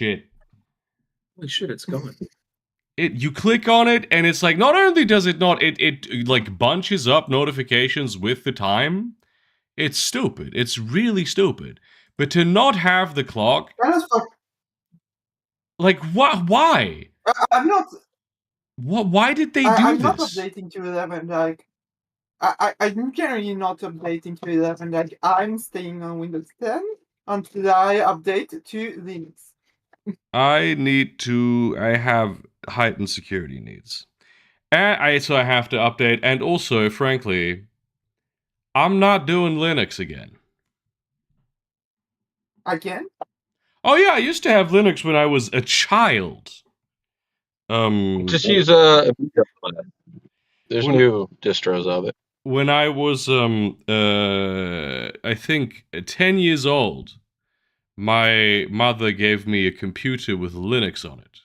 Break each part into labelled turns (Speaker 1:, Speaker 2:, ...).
Speaker 1: shit.
Speaker 2: Holy shit, it's going.
Speaker 1: You click on it, and it's like, not only does it not, it like bunches up notifications with the time. It's stupid. It's really stupid. But to not have the clock,
Speaker 3: That is fuck.
Speaker 1: like, why?
Speaker 3: I'm not.
Speaker 1: Why did they do
Speaker 3: I'm
Speaker 1: this?
Speaker 3: not updating to 11. Like, I'm generally not updating to 11. Like, I'm staying on Windows 10 until I update to Linux.
Speaker 1: I have heightened security needs. And so I have to update, and also, frankly, I'm not doing Linux again.
Speaker 3: Again?
Speaker 1: Oh yeah, I used to have Linux when I was a child.
Speaker 4: Just use a. There's new distros of it.
Speaker 1: When I was I think 10 years old, my mother gave me a computer with Linux on it.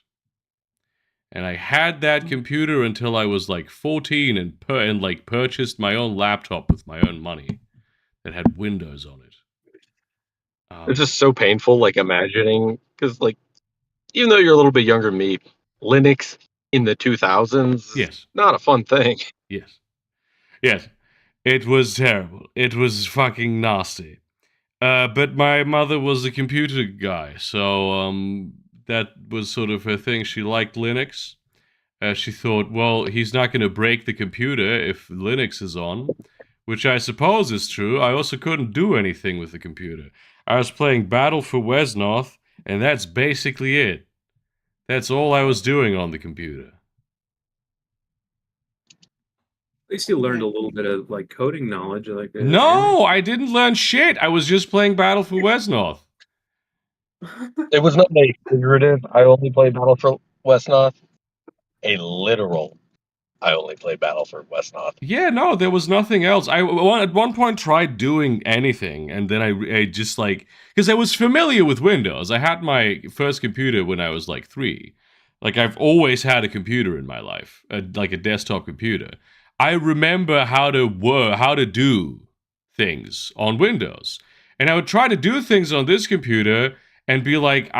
Speaker 1: And I had that computer until I was like 14 and purchased my own laptop with my own money that had Windows on it.
Speaker 4: It's just so painful, like imagining, because like, even though you're a little bit younger than me, Linux in the 2000s,
Speaker 1: yes,
Speaker 4: not a fun thing.
Speaker 1: Yes, it was terrible. It was fucking nasty. But my mother was a computer guy, so that was sort of her thing. She liked Linux. She thought, well, he's not going to break the computer if Linux is on, which I suppose is true. I also couldn't do anything with the computer. I was playing Battle for Wesnoth, and that's basically it. That's all I was doing on the computer.
Speaker 2: At least you learned a little bit of like coding knowledge.
Speaker 1: No, I didn't learn shit. I was just playing Battle for Wesnoth.
Speaker 4: It was not a figurative, I only play Battle for Wesnoth. A literal, I only play Battle for Wesnoth.
Speaker 1: Yeah, no, there was nothing else. I at one point tried doing anything, and then I just like, because I was familiar with Windows. I had my first computer when I was like 3. Like, I've always had a computer in my life, like a desktop computer. I remember how to do things on Windows, and I would try to do things on this computer and be like,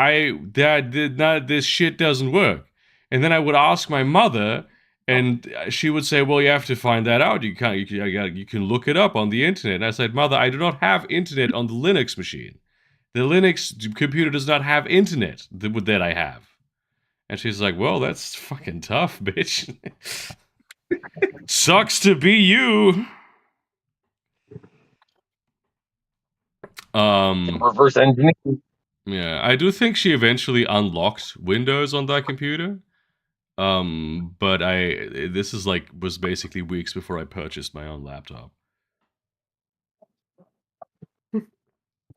Speaker 1: this shit doesn't work. And then I would ask my mother, and she would say, well, you have to find that out. You can look it up on the internet. And I said, Mother, I do not have internet on the Linux machine. The Linux computer does not have internet that I have. And she's like, well, that's fucking tough, bitch. Sucks to be you.
Speaker 4: Reverse engineering.
Speaker 1: Yeah, I do think she eventually unlocked Windows on that computer. But this was basically weeks before I purchased my own laptop.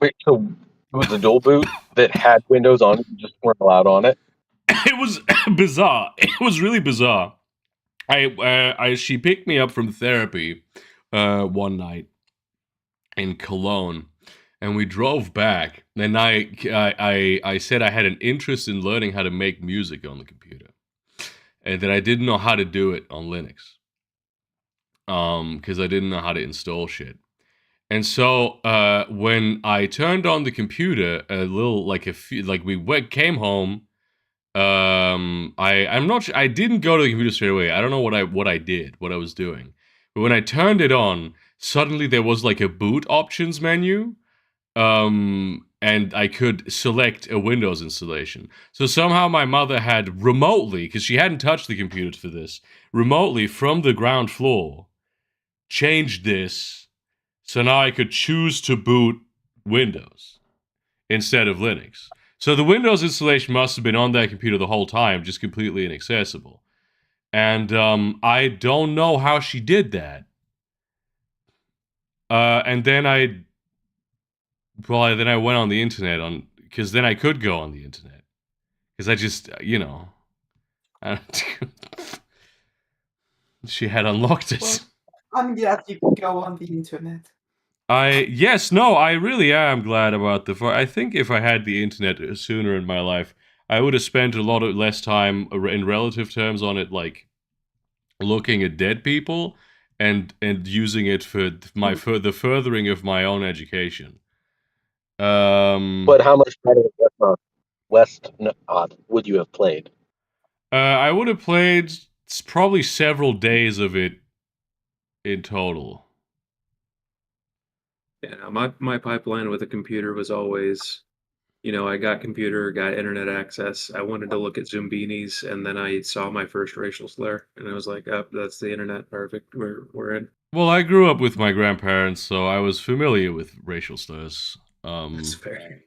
Speaker 4: Wait, so it was a dual boot that had Windows on it, you just weren't allowed on it?
Speaker 1: It was bizarre. It was really bizarre. She picked me up from therapy one night in Cologne, and we drove back. And I said I had an interest in learning how to make music on the computer, and that I didn't know how to do it on Linux, because I didn't know how to install shit. And so when I turned on the computer, we came home. I'm not sure. I didn't go to the computer straight away. I don't know what I was doing. But when I turned it on, suddenly there was like a boot options menu. And I could select a Windows installation. So somehow my mother had remotely, because she hadn't touched the computer for this, remotely from the ground floor, changed this, so now I could choose to boot Windows instead of Linux. So the Windows installation must have been on that computer the whole time, just completely inaccessible. And I don't know how she did that. And then I went on the internet because then I could go on the internet. Because I just, she had unlocked it.
Speaker 3: Well, I'm glad you can go on the internet.
Speaker 1: I really am glad about I think if I had the internet sooner in my life, I would have spent a lot less time in relative terms on it, like looking at dead people and using it for the furthering of my own education.
Speaker 4: But how much better is Wesnoth? Westnoth would you have played?
Speaker 1: I would have played probably several days of it in total.
Speaker 2: Yeah, my pipeline with a computer was always, I got computer, got internet access. I wanted to look at Zumbinis, and then I saw my first racial slur, and I was like, "Oh, that's the internet. Perfect. We're in."
Speaker 1: Well, I grew up with my grandparents, so I was familiar with racial slurs.
Speaker 2: That's fair.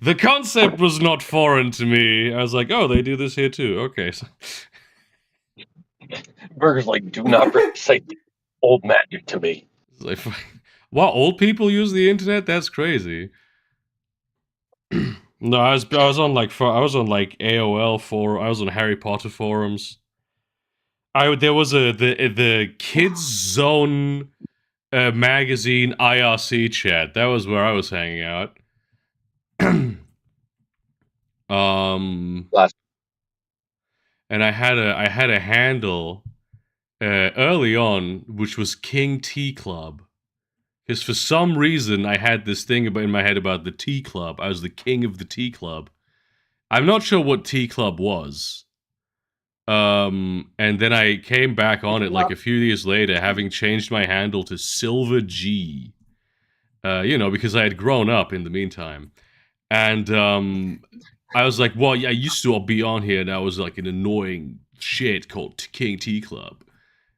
Speaker 1: The concept was not foreign to me. I was like, oh, they do this here too. Okay. So,
Speaker 4: Burger's like, do not recite old magic to me.
Speaker 1: it's like, wow, old people use the internet? That's crazy. No, I was on like AOL for I was on Harry Potter forums. There was the Kids Zone magazine IRC chat. That was where I was hanging out.
Speaker 4: Last
Speaker 1: And I had a handle early on, which was King Tea Club, because for some reason I had this thing in my head about the Tea Club. I was the king of the Tea Club. I'm not sure what Tea Club was. And then I came back on it like a few years later, having changed my handle to Silver G. Because I had grown up in the meantime. And I was like, well, yeah, I used to be on here, and I was like an annoying shit called King Tea Club.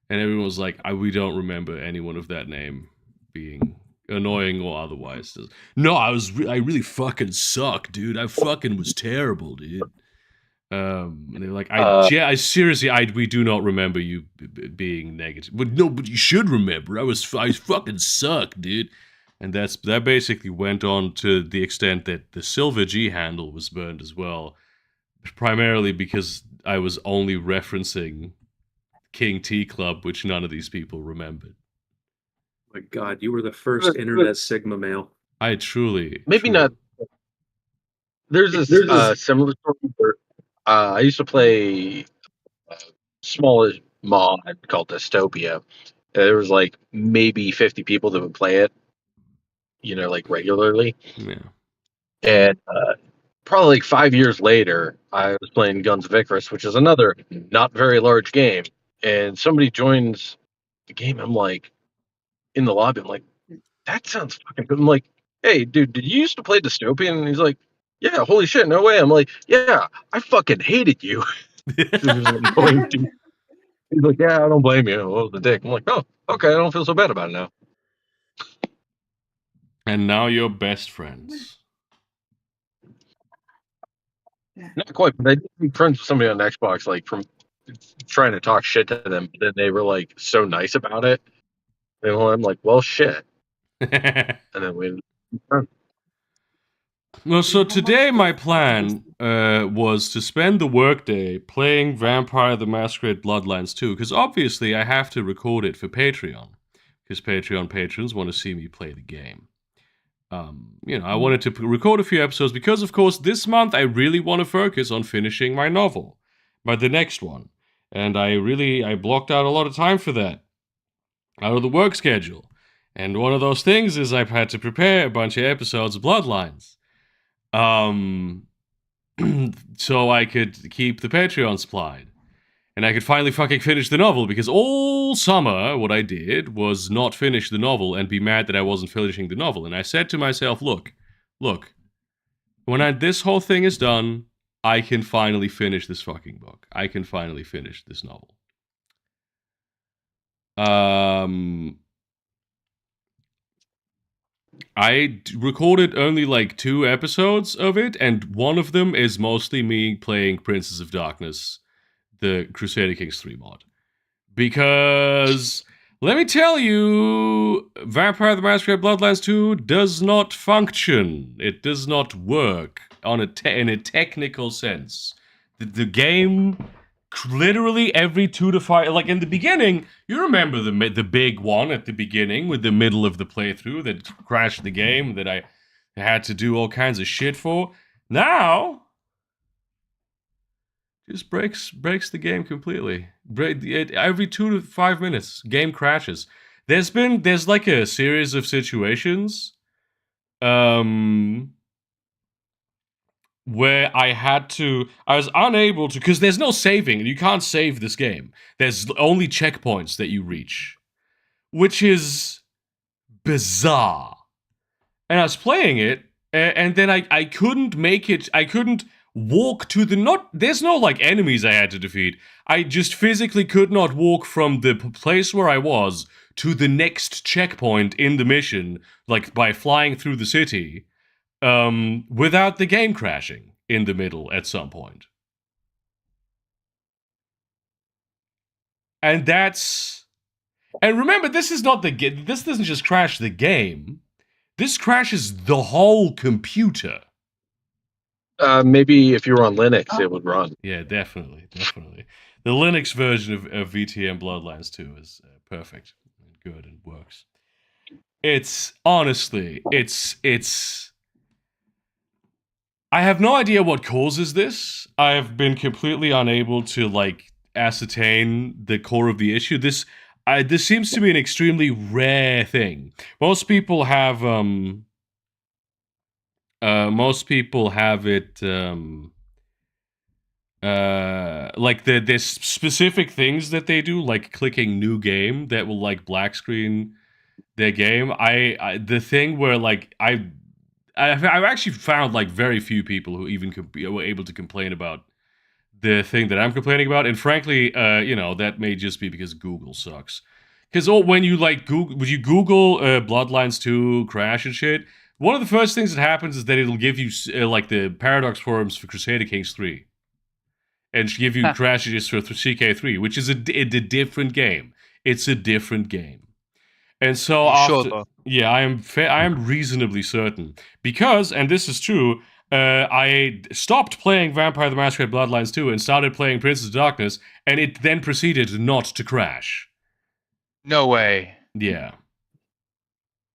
Speaker 1: And everyone was like, we don't remember anyone of that name being annoying or otherwise. No, I really fucking suck, dude. I fucking was terrible, dude. And they're like, I seriously, we do not remember you being negative. But no, but you should remember. I fucking suck, dude. And that basically went on to the extent that the Silver G handle was burned as well, primarily because I was only referencing King Tea Club, which none of these people remembered.
Speaker 2: My God, you were the first internet Sigma male.
Speaker 1: I truly,
Speaker 4: maybe
Speaker 1: truly.
Speaker 4: not. There's this similar story where I used to play a smallish mod called Dystopia. There was like maybe 50 people that would play it, like regularly.
Speaker 1: Yeah.
Speaker 4: And probably like 5 years later, I was playing Guns of Icarus, which is another not very large game. And somebody joins the game. I'm like, in the lobby, I'm like, that sounds fucking good. I'm like, hey, dude, did you used to play Dystopian? And he's like, yeah, holy shit, no way. I'm like, yeah, I fucking hated you. He's like, yeah, I don't blame you. What was the dick? I'm like, oh, okay, I don't feel so bad about it now.
Speaker 1: And now you're best friends.
Speaker 4: Not quite, but I did be friends with somebody on Xbox, like from trying to talk shit to them, but then they were like so nice about it. And I'm like, well, shit. And then we.
Speaker 1: Well, so today my plan was to spend the workday playing Vampire the Masquerade Bloodlines 2, because obviously I have to record it for Patreon, because Patreon patrons want to see me play the game. I wanted to record a few episodes because, of course, this month I really want to focus on finishing my novel, the next one. And I blocked out a lot of time for that out of the work schedule. And one of those things is I've had to prepare a bunch of episodes of Bloodlines. So I could keep the Patreon supplied. And I could finally fucking finish the novel, because all summer what I did was not finish the novel and be mad that I wasn't finishing the novel. And I said to myself, look, when this whole thing is done, I can finally finish this fucking book. I can finally finish this novel. I recorded only like 2 episodes of it, and one of them is mostly me playing Princess of Darkness, the Crusader Kings 3 mod. Because, let me tell you, Vampire the Masquerade Bloodlines 2 does not function. It does not work in a technical sense. The game, literally every 2 to 5, like in the beginning, you remember the big one at the beginning with the middle of the playthrough that crashed the game, that I had to do all kinds of shit for. Now, just breaks the game completely. Every 2 to 5 minutes, game crashes. There's like a series of situations, where I was unable to, because there's no saving, you can't save this game. There's only checkpoints that you reach, which is bizarre. And I was playing it, and then I couldn't make it. I couldn't walk to the not. There's no like enemies I had to defeat. I just physically could not walk from the place where I was to the next checkpoint in the mission, like by flying through the city, without the game crashing in the middle at some point. And that's. And remember, this is not the. This doesn't just crash the game. This crashes the whole computer.
Speaker 4: Maybe if you were on Linux, it would run.
Speaker 1: Yeah, definitely. The Linux version of VTM Bloodlines 2 is perfect and good and works. It's honestly, it's. I have no idea what causes this. I have been completely unable to like ascertain the core of the issue. This seems to be an extremely rare thing. Most people have it like there's specific things that they do, like clicking new game, that will like black screen their game. The thing where like I've actually found like very few people who even were able to complain about the thing that I'm complaining about, and frankly, that may just be because Google sucks. Because when you like Google Bloodlines 2 crash and shit, one of the first things that happens is that it'll give you like the Paradox forums for Crusader Kings 3, and give you crashes for CK3, which is a different game. It's a different game. And so I am reasonably certain, because, and this is true, I stopped playing Vampire the Masquerade Bloodlines 2 and started playing Princess of Darkness, and it then proceeded not to crash.
Speaker 5: No way.
Speaker 1: Yeah.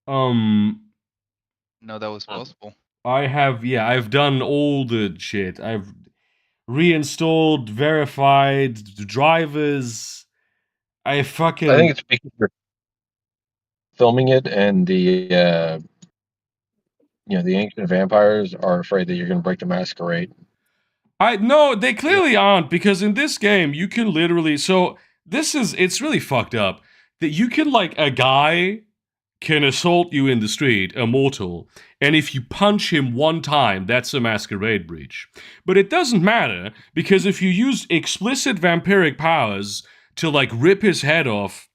Speaker 5: No, that was possible.
Speaker 1: I've done all the shit. I've reinstalled, verified the drivers. I think
Speaker 4: it's because you're filming it, and the ancient vampires are afraid that you're going to break the masquerade.
Speaker 1: No, they clearly aren't, because in this game you can literally. So it's really fucked up that you can, like, a guy can assault you in the street, a mortal, and if you punch him one time, that's a masquerade breach. But it doesn't matter, because if you use explicit vampiric powers to like rip his head off,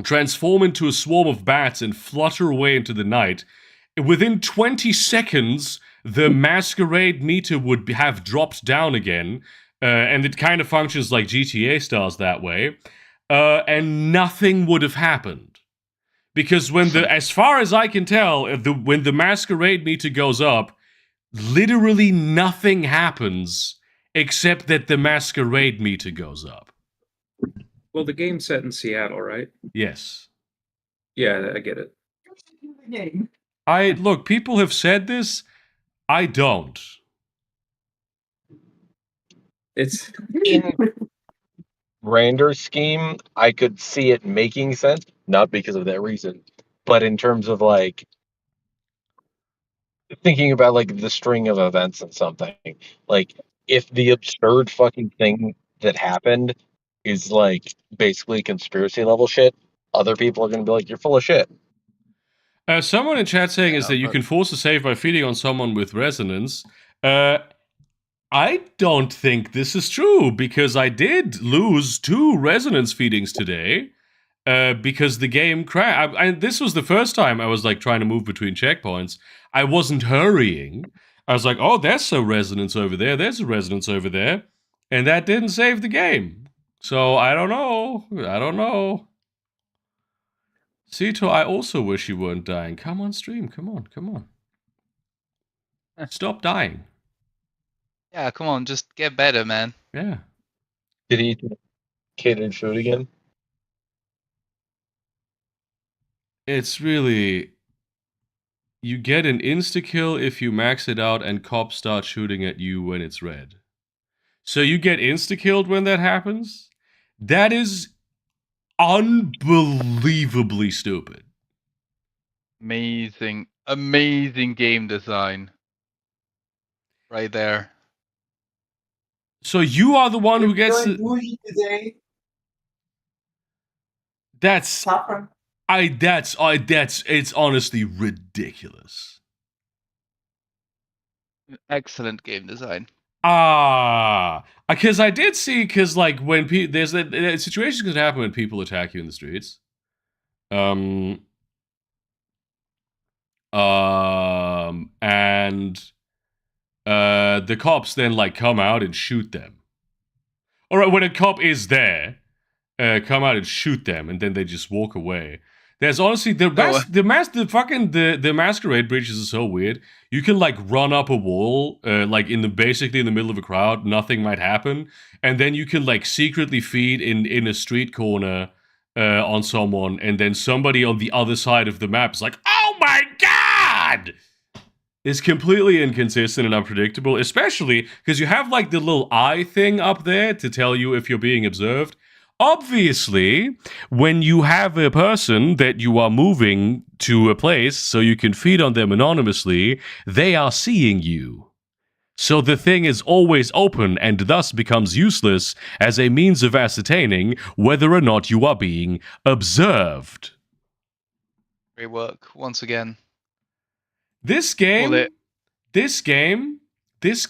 Speaker 1: transform into a swarm of bats, and flutter away into the night, within 20 seconds, the masquerade meter would have dropped down again, and it kind of functions like GTA stars that way, and nothing would have happened. Because as far as I can tell, when the masquerade meter goes up, literally nothing happens except that the masquerade meter goes up.
Speaker 2: Well, the game's set in Seattle, right?
Speaker 1: Yes.
Speaker 2: Yeah, I get it.
Speaker 3: Game.
Speaker 1: Look, people have said this. I don't.
Speaker 2: It's
Speaker 4: In Rander's scheme, I could see it making sense, not because of that reason, but in terms of like thinking about like the string of events and something. Like, if the absurd fucking thing that happened is like basically conspiracy level shit, other people are going to be like, you're full of shit.
Speaker 1: Someone in chat saying is that you can force a save by feeding on someone with resonance. I don't think this is true, because I did lose 2 resonance feedings today, because the game crashed. And this was the first time I was like trying to move between checkpoints. I wasn't hurrying. I was like, oh, there's a resonance over there. There's a resonance over there. And that didn't save the game. So I don't know. Sito, I also wish you weren't dying. Come on, stream. Come on. Stop dying.
Speaker 5: Yeah, come on, just get better, man.
Speaker 1: Yeah.
Speaker 4: Did he eat catered food again?
Speaker 1: It's really... You get an insta-kill if you max it out and cops start shooting at you when it's red. So you get insta-killed when that happens? That is unbelievably stupid.
Speaker 5: Amazing game design. right there.
Speaker 1: So you are the one who gets
Speaker 3: Feeling
Speaker 1: it.
Speaker 3: bougie today,
Speaker 1: That's
Speaker 3: Saffron.
Speaker 1: that's it's honestly ridiculous.
Speaker 5: Excellent game design.
Speaker 1: Because I did see, because like when there's situations can happen when people attack you in the streets. And the cops then like come out and shoot them. All right, when a cop is there, come out and shoot them, and then they just walk away. There's honestly the masquerade bridges are so weird. You can like run up a wall, like basically in the middle of a crowd, nothing might happen, and then you can like secretly feed in a street corner on someone, and then somebody on the other side of the map is like, "Oh my god!" It's completely inconsistent and unpredictable, especially because you have like the little eye thing up there to tell you if you're being observed. Obviously, when you have a person that you are moving to a place so you can feed on them anonymously, they are seeing you. So the thing is always open and thus becomes useless as a means of ascertaining whether or not you are being observed.
Speaker 5: Great work once again.
Speaker 1: This game,
Speaker 5: Well,
Speaker 1: this game does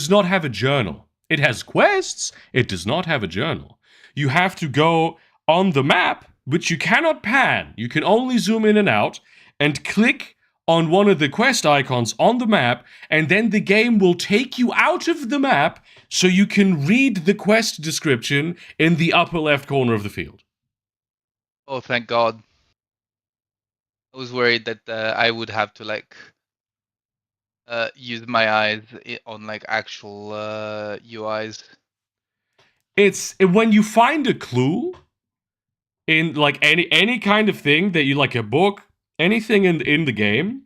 Speaker 1: not have a journal. It has quests. It does not have a journal. You have to go on the map, which you cannot pan. You can only zoom in and out and click on one of the quest icons on the map, and then the game will take you out of the map so you can read the quest description in the upper left corner of the field.
Speaker 5: Oh, thank God. I was worried that I would have to like use my eyes on like actual UIs.
Speaker 1: It's when you find a clue in like any kind of thing that you like, a book, anything in the game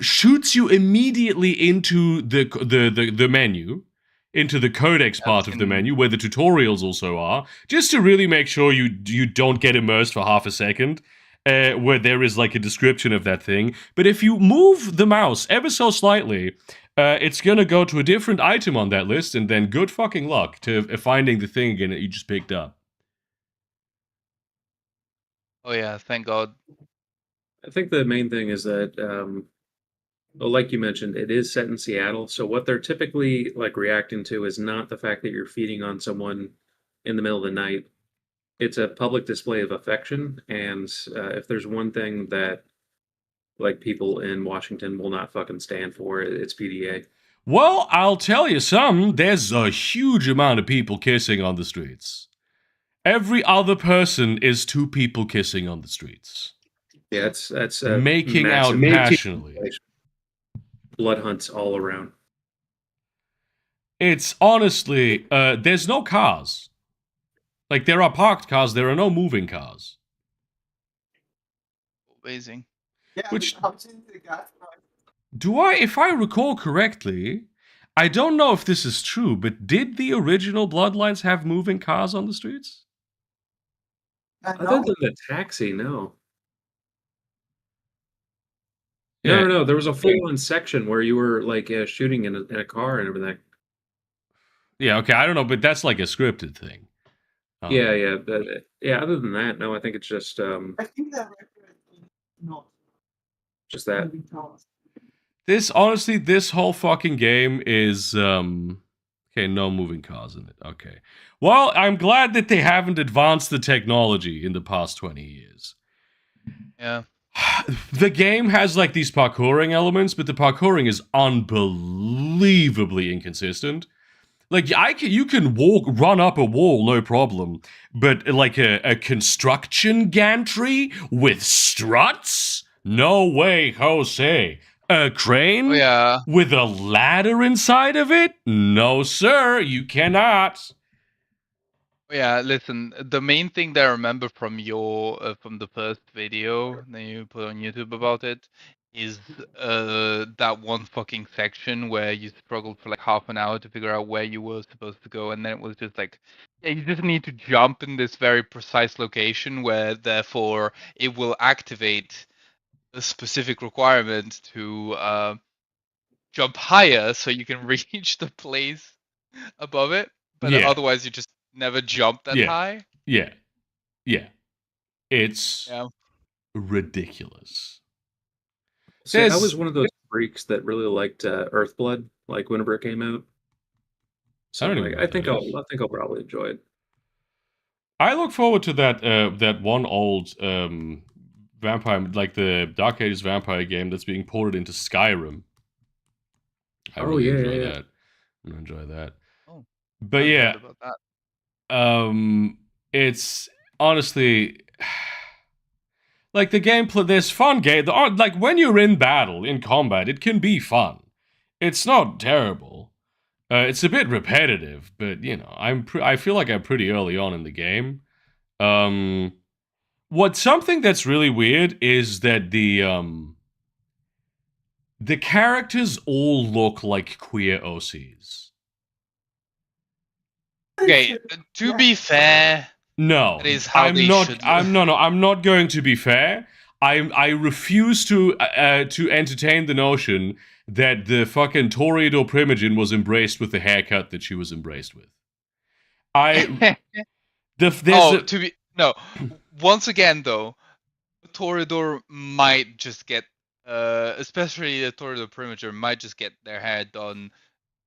Speaker 1: shoots you immediately into the menu, into the codex part of the menu where the tutorials also are, just to really make sure you don't get immersed for half a second. Where there is like a description of that thing. But if you move the mouse ever so slightly, it's gonna go to a different item on that list, and then good fucking luck to finding the thing again that you just picked up.
Speaker 5: Oh yeah, thank God.
Speaker 2: I think the main thing is that, well, like you mentioned, it is set in Seattle. So what they're typically like reacting to is not the fact that you're feeding on someone in the middle of the night. It's a public display of affection, and if there's one thing that like people in Washington will not fucking stand for, it's PDA.
Speaker 1: Well, I'll tell you something. There's a huge amount of people kissing on the streets. Every other person is two people kissing on the streets.
Speaker 2: Yeah, that's
Speaker 1: making out
Speaker 2: massive
Speaker 1: passionately.
Speaker 2: blood hunts all around.
Speaker 1: It's honestly, there's no cars. Like, there are parked cars, there are no moving cars.
Speaker 5: Amazing.
Speaker 3: Yeah,
Speaker 1: Which-
Speaker 3: how much is the gas price?
Speaker 1: If I recall correctly, I don't know if this is true, but did the original Bloodlines have moving cars on the streets?
Speaker 2: Other
Speaker 3: No.
Speaker 2: than the taxi, no.
Speaker 1: Yeah.
Speaker 2: No. There was a full-on section where you were like shooting in a car and everything.
Speaker 1: Yeah, okay, I don't know, but that's like a scripted thing.
Speaker 2: Yeah. Yeah. Other than that, no. I think it's just
Speaker 3: I think that not
Speaker 2: just that.
Speaker 3: moving cars.
Speaker 1: This whole fucking game is okay, no moving cars in it. Okay. Well, I'm glad that they haven't advanced the technology in the past 20 years.
Speaker 5: Yeah.
Speaker 1: The game has like these parkouring elements, but the parkouring is unbelievably inconsistent. Like you can run up a wall, no problem, but like a construction gantry with struts? No way, Jose. A crane
Speaker 5: Oh yeah.
Speaker 1: with a ladder inside of it? No, sir, you cannot.
Speaker 5: Oh yeah. Listen, the main thing that I remember from your from the first video that you put on YouTube about it is that one fucking section where you struggled for like half an hour to figure out where you were supposed to go, and then it was just like, yeah, you just need to jump in this very precise location where therefore it will activate a specific requirement to jump higher so you can reach the place above it, but
Speaker 1: Yeah.
Speaker 5: otherwise you just never jump that
Speaker 1: Yeah.
Speaker 5: high.
Speaker 1: Yeah. Yeah. It's
Speaker 5: Yeah.
Speaker 1: ridiculous.
Speaker 2: See, I
Speaker 1: There's-
Speaker 2: was one of those freaks that really liked Earthblood, like whenever it came out. So
Speaker 1: I don't
Speaker 2: I'm
Speaker 1: even
Speaker 2: like,
Speaker 1: know what that is.
Speaker 2: I think I'll probably enjoy it.
Speaker 1: I look forward to that one old vampire, like the Dark Ages vampire game that's being ported into Skyrim. I
Speaker 2: Oh,
Speaker 1: really
Speaker 2: yeah,
Speaker 1: enjoy
Speaker 2: yeah, yeah.
Speaker 1: that. I enjoy that.
Speaker 5: Oh,
Speaker 1: But
Speaker 5: I
Speaker 1: yeah,
Speaker 5: heard about that.
Speaker 1: it's honestly like the gameplay. There's fun game. Like when you're in battle in combat, it can be fun. It's not terrible. It's a bit repetitive, but you know, I feel like I'm pretty early on in the game. Something that's really weird is that the characters all look like queer OCs.
Speaker 5: Okay, to
Speaker 3: Yeah.
Speaker 5: be fair,
Speaker 1: No,
Speaker 5: that is how they should look.
Speaker 1: I'm not going to be fair. I refuse to entertain the notion that the fucking Toreador Primogen was embraced with the haircut that she was embraced with.
Speaker 5: No. Once again, though, Toreador might just get, especially the Toreador Premature, might just get their hair done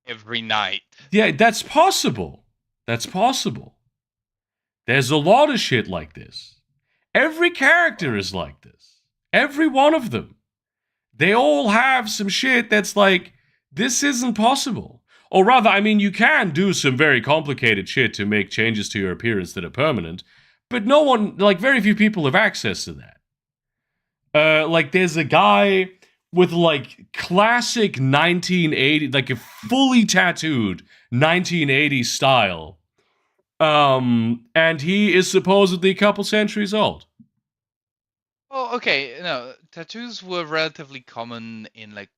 Speaker 5: every night.
Speaker 1: Yeah, that's possible. That's possible. There's a lot of shit like this. Every character is like this. Every one of them. They all have some shit that's like, this isn't possible. Or rather, I mean, you can do some very complicated shit to make changes to your appearance that are permanent, but no one, like, very few people have access to that. Like, there's a guy with, like, classic 1980, like a fully tattooed 1980s style. And he is supposedly a couple centuries old.
Speaker 5: Oh, okay. No, tattoos were relatively common in like.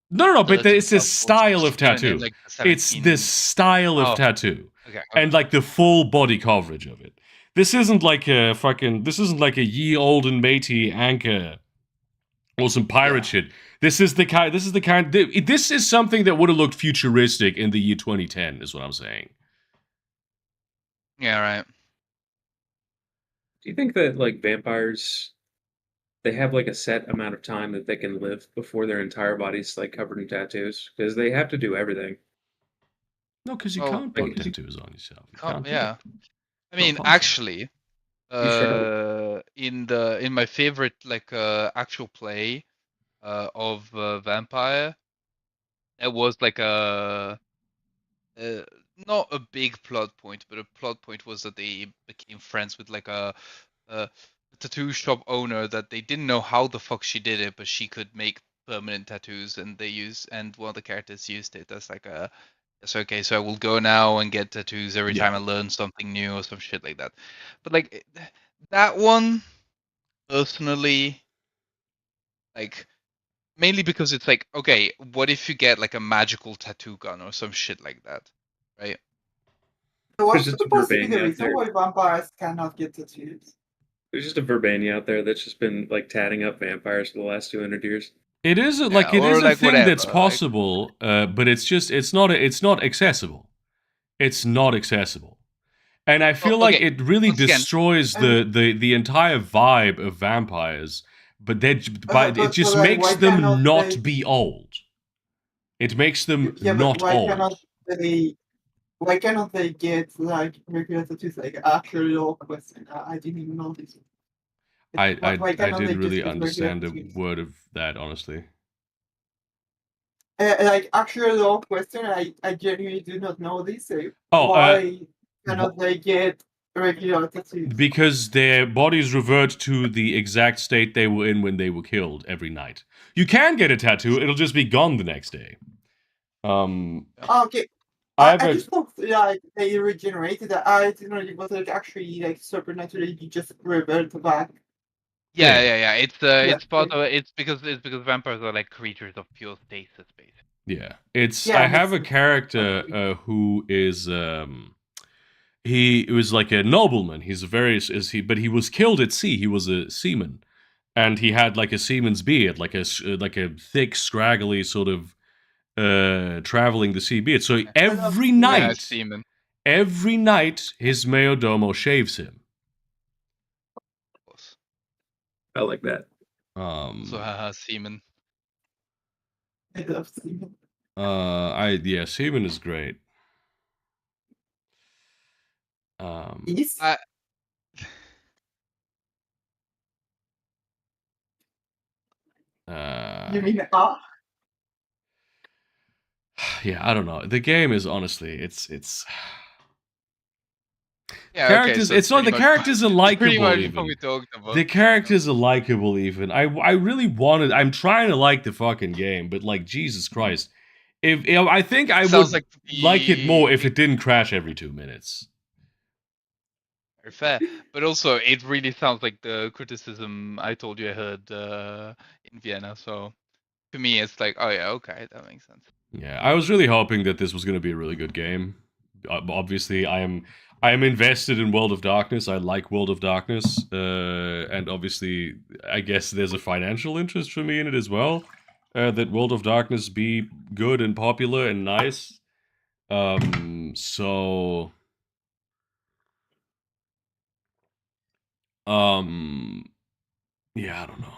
Speaker 1: No, but it's this
Speaker 5: 13th,
Speaker 1: style of
Speaker 5: even
Speaker 1: tattoo.
Speaker 5: in, like, the
Speaker 1: It's this
Speaker 5: 17
Speaker 1: style of
Speaker 5: Oh.
Speaker 1: tattoo.
Speaker 5: Okay.
Speaker 1: And like the full body coverage of it. This isn't like a ye olden matey anchor or some pirate shit. This is something that would have looked futuristic in the year 2010, is what I'm saying.
Speaker 5: Yeah, right.
Speaker 2: Do you think that like vampires, they have like a set amount of time that they can live before their entire body's like covered in tattoos? Because they have to do everything.
Speaker 1: No, because you
Speaker 5: Well,
Speaker 1: can't put
Speaker 2: like,
Speaker 1: tattoos on yourself. You can't do it.
Speaker 5: Yeah. I
Speaker 1: Not
Speaker 5: mean,
Speaker 1: possible.
Speaker 5: actually,
Speaker 2: You sure?
Speaker 5: in my favorite like actual play of Vampire, it was like uh, not a big plot point, but a plot point was that they became friends with like a tattoo shop owner that they didn't know how the fuck she did it, but she could make permanent tattoos, and one of the characters used it as like a, it's okay, so I will go now and get tattoos every
Speaker 1: Yeah.
Speaker 5: time I learn something new or some shit like that. But like that one, personally, like mainly because it's like, okay, what if you get like a magical tattoo gun or some shit like that, right?
Speaker 3: So what's
Speaker 2: just a
Speaker 3: supposed to be the
Speaker 2: Verbania out
Speaker 3: reason
Speaker 2: there.
Speaker 3: why vampires cannot get tattoos?
Speaker 2: There's just a Verbania out there that's just been like tatting up vampires for the last 200 years.
Speaker 1: It is a,
Speaker 5: Yeah,
Speaker 1: it
Speaker 5: or
Speaker 1: is a
Speaker 5: like
Speaker 1: thing that's
Speaker 5: whatever, like-
Speaker 1: possible, but it's not accessible. It's not accessible, and I feel like
Speaker 5: okay,
Speaker 1: it really
Speaker 5: once again-
Speaker 1: destroys the entire vibe of vampires. But it just
Speaker 3: like,
Speaker 1: makes
Speaker 3: why
Speaker 1: them
Speaker 3: cannot
Speaker 1: not
Speaker 3: they-
Speaker 1: be old. It makes them
Speaker 3: Yeah,
Speaker 1: not
Speaker 3: but why
Speaker 1: old.
Speaker 3: why cannot they get like regular tattoos? Like actually, your question. I didn't even know this.
Speaker 1: I
Speaker 3: Why cannot they
Speaker 1: didn't
Speaker 3: just
Speaker 1: really
Speaker 3: get regular
Speaker 1: understand a
Speaker 3: tattoos?
Speaker 1: word of that, honestly.
Speaker 3: Like actually, your question. I genuinely do not know this. So
Speaker 1: Oh,
Speaker 3: why cannot they get regular tattoos?
Speaker 1: Because their bodies revert to the exact state they were in when they were killed every night. You can get a tattoo; it'll just be gone the next day.
Speaker 3: Okay.
Speaker 1: I
Speaker 3: I just thought like they regenerated. I didn't know it was like actually like supernaturally you just revert back.
Speaker 5: Yeah. It's
Speaker 3: Yeah.
Speaker 5: part of it's because vampires are like creatures of pure stasis, basically.
Speaker 1: Yeah, it's
Speaker 3: Yeah,
Speaker 1: I have a
Speaker 3: makes sense.
Speaker 1: character who is he was like a nobleman. But he was killed at sea. He was a seaman, and he had like a seaman's beard, like a thick, scraggly sort of traveling the seabed. So every
Speaker 3: Yeah,
Speaker 5: Yeah,
Speaker 1: night,
Speaker 5: semen.
Speaker 1: every night, his mayordomo shaves him.
Speaker 5: Of course.
Speaker 2: I like that.
Speaker 5: So haha, semen.
Speaker 3: I love semen.
Speaker 1: Seaman is great.
Speaker 3: Is
Speaker 5: I
Speaker 3: you mean
Speaker 1: yeah, I don't know. The game is honestly, it's
Speaker 5: yeah, okay,
Speaker 1: characters.
Speaker 5: so
Speaker 1: It's not the characters are
Speaker 5: pretty
Speaker 1: likable
Speaker 5: much what
Speaker 1: even.
Speaker 5: we talked about.
Speaker 1: The characters are likable even. I really wanted. I'm trying to like the fucking game, but like Jesus Christ, if I think I
Speaker 5: Sounds
Speaker 1: would
Speaker 5: like
Speaker 1: like it more if
Speaker 5: the
Speaker 1: it didn't crash every 2 minutes.
Speaker 5: very fair, but also it really sounds like the criticism I told you I heard in Vienna. So to me, it's like, oh yeah, okay, that makes sense.
Speaker 1: Yeah, I was really hoping that this was going to be a really good game. Obviously, I am invested in World of Darkness. I like World of Darkness, and obviously, I guess there's a financial interest for me in it as well. That World of Darkness be good and popular and nice. So, yeah, I don't know.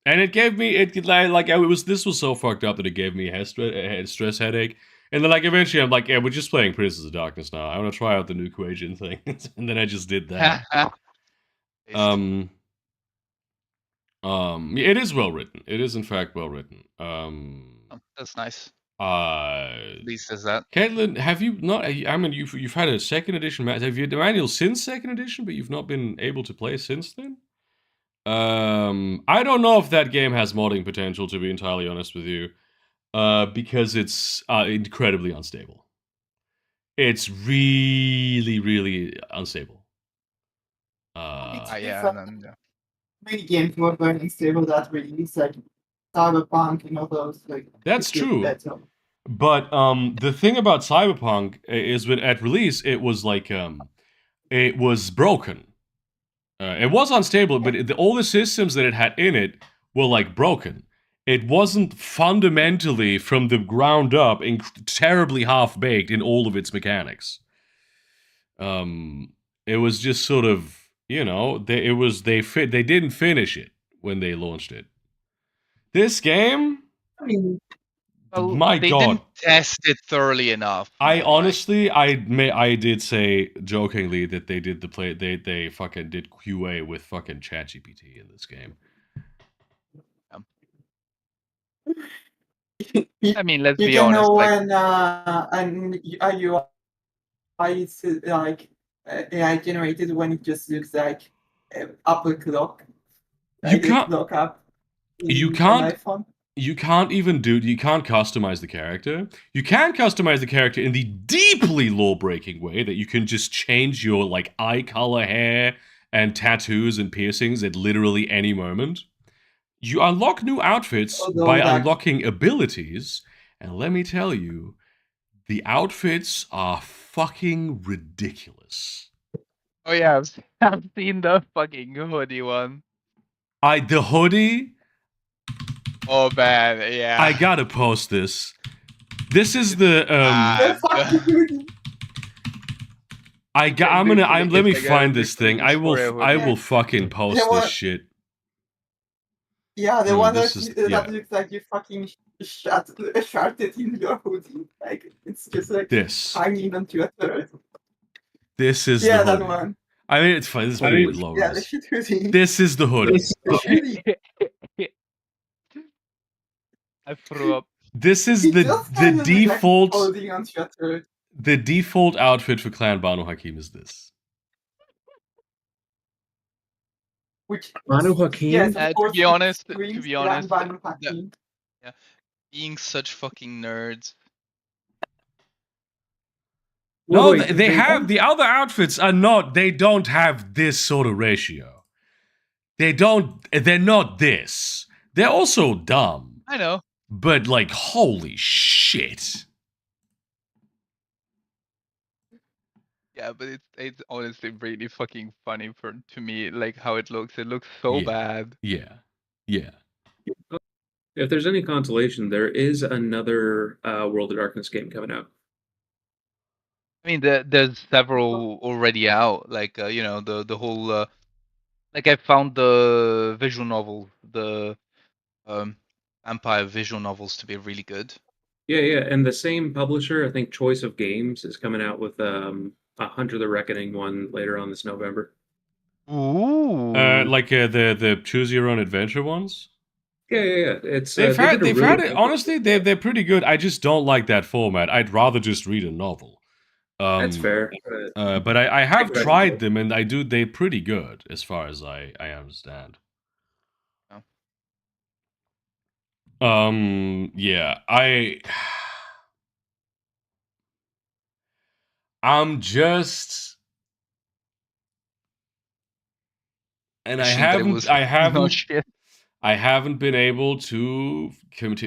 Speaker 1: And it gave me it was this was so fucked up that it gave me a stress headache. And then like eventually I'm like, yeah, we're just playing Princess of Darkness now. I want to try out the new Quajian thing, and then I just did that.
Speaker 5: Based.
Speaker 1: Yeah, it is well written. It is in fact well written.
Speaker 5: Oh, that's nice.
Speaker 1: Uh,
Speaker 5: At least there's that.
Speaker 1: Caitlin, have you not? I mean, you've had a second edition. Have you had the manual since second edition, but you've not been able to play since then? I don't know if that game has modding potential, to be entirely honest with you, because it's incredibly unstable. It's really, really unstable.
Speaker 5: Yeah, and then yeah.
Speaker 3: many games were very unstable that release like Cyberpunk and all those like
Speaker 1: That's
Speaker 3: it gets
Speaker 1: true.
Speaker 3: better.
Speaker 1: But the thing about Cyberpunk is when at release it was like it was broken. It was unstable, but all the systems that it had in it were like broken. It wasn't fundamentally from the ground up terribly half baked in all of its mechanics. It was just sort of, they didn't finish it when they launched it. This game,
Speaker 3: I mean,
Speaker 5: Well,
Speaker 1: my
Speaker 5: they
Speaker 1: God,
Speaker 5: didn't test it thoroughly enough.
Speaker 1: I
Speaker 5: like-
Speaker 1: honestly, I did say jokingly that they did they fucking did QA with fucking ChatGPT in this game.
Speaker 5: I mean, let's
Speaker 3: you
Speaker 5: be
Speaker 3: can
Speaker 5: honest.
Speaker 3: know
Speaker 5: Like,
Speaker 3: when a UI is like AI generated when it just looks like Apple clock.
Speaker 1: You
Speaker 3: Like the
Speaker 1: can't-
Speaker 3: clock app
Speaker 1: you
Speaker 3: in
Speaker 1: can't-
Speaker 3: an iPhone.
Speaker 1: You can't customize the character. You can customize the character in the deeply law-breaking way that you can just change your like eye color, hair, and tattoos and piercings at literally any moment. You unlock new outfits
Speaker 3: Although
Speaker 1: by
Speaker 3: that-
Speaker 1: unlocking abilities, and let me tell you, the outfits are fucking ridiculous.
Speaker 5: oh yeah, I've seen the fucking hoodie one.
Speaker 1: The hoodie,
Speaker 5: Oh man, yeah.
Speaker 1: I gotta post this. This is the
Speaker 5: Ah,
Speaker 1: let me
Speaker 5: I guess
Speaker 1: find
Speaker 5: we
Speaker 1: this
Speaker 5: could
Speaker 1: thing. I
Speaker 5: explore
Speaker 1: will fucking post
Speaker 3: Yeah,
Speaker 1: this
Speaker 3: what-
Speaker 1: shit.
Speaker 3: Yeah, the
Speaker 1: No,
Speaker 3: one
Speaker 1: this
Speaker 3: that,
Speaker 1: is-
Speaker 3: that
Speaker 1: yeah.
Speaker 3: looks like you fucking shot it in your hoodie. Like it's just like
Speaker 1: This.
Speaker 3: hanging onto a third.
Speaker 1: This is
Speaker 3: Yeah,
Speaker 1: the
Speaker 3: that
Speaker 1: hoodie.
Speaker 3: one.
Speaker 1: I mean, it's fine. This is pretty low
Speaker 3: Yeah, the
Speaker 1: res.
Speaker 3: shit hoodie.
Speaker 1: This is the hoodie.
Speaker 3: The hoodie.
Speaker 5: I threw up.
Speaker 1: This is
Speaker 3: It
Speaker 1: the
Speaker 3: just kind of looks like
Speaker 1: default
Speaker 3: holding onto a third.
Speaker 1: the default outfit for Clan Banu Hakim is this.
Speaker 3: Which
Speaker 2: Banu Hakim?
Speaker 3: yes,
Speaker 5: To
Speaker 3: of course,
Speaker 5: be
Speaker 3: it
Speaker 5: honest,
Speaker 3: screams Banu Hakim.
Speaker 5: Being such fucking nerds.
Speaker 1: No,
Speaker 2: Wait,
Speaker 1: they have the other outfits are not. They don't have this sort of ratio. They're not this. They're also dumb.
Speaker 5: I know.
Speaker 1: But like, holy shit.
Speaker 5: Yeah, but it's honestly really fucking funny to me, like how it looks. It looks so
Speaker 1: Yeah.
Speaker 5: bad.
Speaker 1: Yeah. Yeah.
Speaker 2: If there's any consolation, there is another World of Darkness game coming out.
Speaker 5: I mean, there's several already out. Like you know, the whole like I found the visual novel, the Empire visual novels to be really good.
Speaker 2: Yeah, yeah, and the same publisher, I think Choice of Games, is coming out with a Hunter the Reckoning one later on this November.
Speaker 5: Ooh.
Speaker 1: Like the choose your own adventure ones.
Speaker 2: Yeah, yeah, yeah. It's
Speaker 1: They've
Speaker 2: they
Speaker 1: had
Speaker 2: did a
Speaker 1: they've
Speaker 2: really
Speaker 1: had it.
Speaker 2: good one.
Speaker 1: Honestly, they're pretty good. I just don't like that format. I'd rather just read a novel.
Speaker 2: That's fair.
Speaker 1: But I have
Speaker 2: I-
Speaker 1: tried them, and they're pretty good as far as I understand. Yeah, I'm just, and I
Speaker 5: Wishing that it
Speaker 1: haven't,
Speaker 5: was
Speaker 1: I
Speaker 5: no
Speaker 1: haven't,
Speaker 5: shit.
Speaker 1: I haven't been able to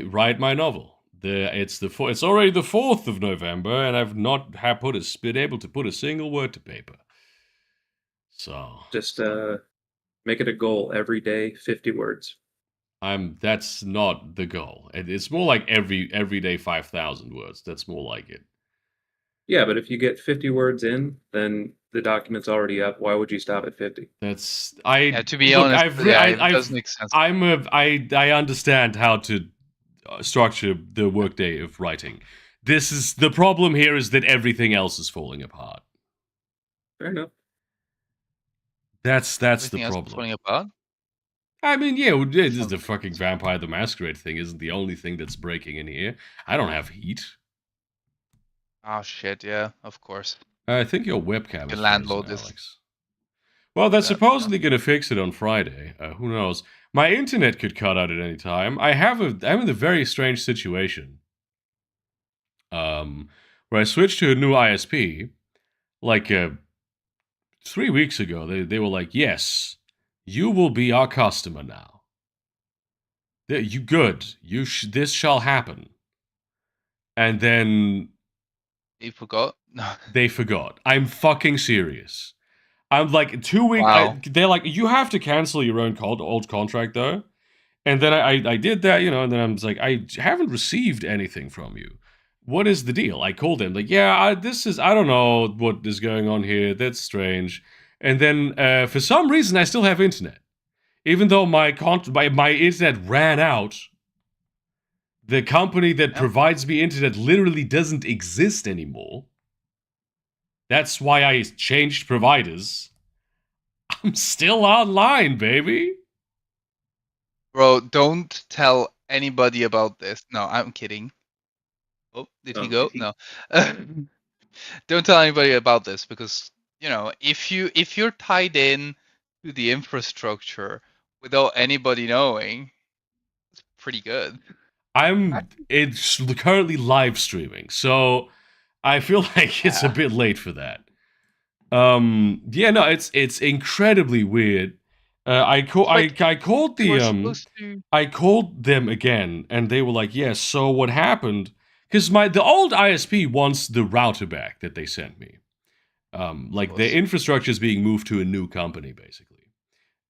Speaker 1: write my novel. It's already the 4th of November, and I've not been able to put a single word to paper. So
Speaker 2: Just make it a goal every day, 50 words.
Speaker 1: that's not the goal. It's more like every day 5,000 words. That's more like it.
Speaker 2: Yeah, but if you get 50 words in, then the document's already up. Why would you stop at 50?
Speaker 1: That's
Speaker 5: Yeah, to be
Speaker 1: look.
Speaker 5: honest, yeah, it
Speaker 1: I've
Speaker 5: does make sense.
Speaker 1: I understand how to structure the workday of writing. This is the problem here is that everything else is falling apart.
Speaker 2: Fair enough.
Speaker 1: That's
Speaker 5: Everything
Speaker 1: the
Speaker 5: else is
Speaker 1: problem.
Speaker 5: falling apart.
Speaker 1: I mean, yeah, it is the fucking Vampire the Masquerade thing isn't the only thing that's breaking in here. I don't have heat.
Speaker 5: Oh shit, yeah, of course.
Speaker 1: I think your webcam
Speaker 5: Your
Speaker 1: is frozen,
Speaker 5: landlord is
Speaker 1: Alex. Well, they're
Speaker 5: that,
Speaker 1: supposedly going to fix it on Friday. Who knows? My internet could cut out at any time. I'm in a very strange situation. Where I switched to a new ISP, like 3 weeks ago. They were like, "Yes, you will be our customer now. You good? This shall happen." And then
Speaker 5: you forgot. No.
Speaker 1: they forgot. I'm fucking serious. I'm like 2 weeks.
Speaker 5: Wow.
Speaker 1: They're like, you have to cancel your own old contract though. And then I did that, and then I was like, I haven't received anything from you. What is the deal? I called them, like, yeah, I don't know what is going on here. That's strange. And then for some reason, I still have internet. Even though my internet ran out, the company that
Speaker 5: Yep.
Speaker 1: provides me internet literally doesn't exist anymore. That's why I changed providers. I'm still online, baby.
Speaker 5: Bro, don't tell anybody about this. No, I'm kidding. Oh, did he go? No. Don't tell anybody about this because if you're tied in to the infrastructure without anybody knowing, it's pretty good.
Speaker 1: It's currently live streaming, so I feel like it's a bit late for that. Yeah, no, it's incredibly weird. I called
Speaker 5: We're
Speaker 1: the
Speaker 5: supposed to.
Speaker 1: I called them again, and they were like, "Yes." So what happened? Because the old ISP wants the router back that they sent me. Like their infrastructure is being moved to a new company, basically.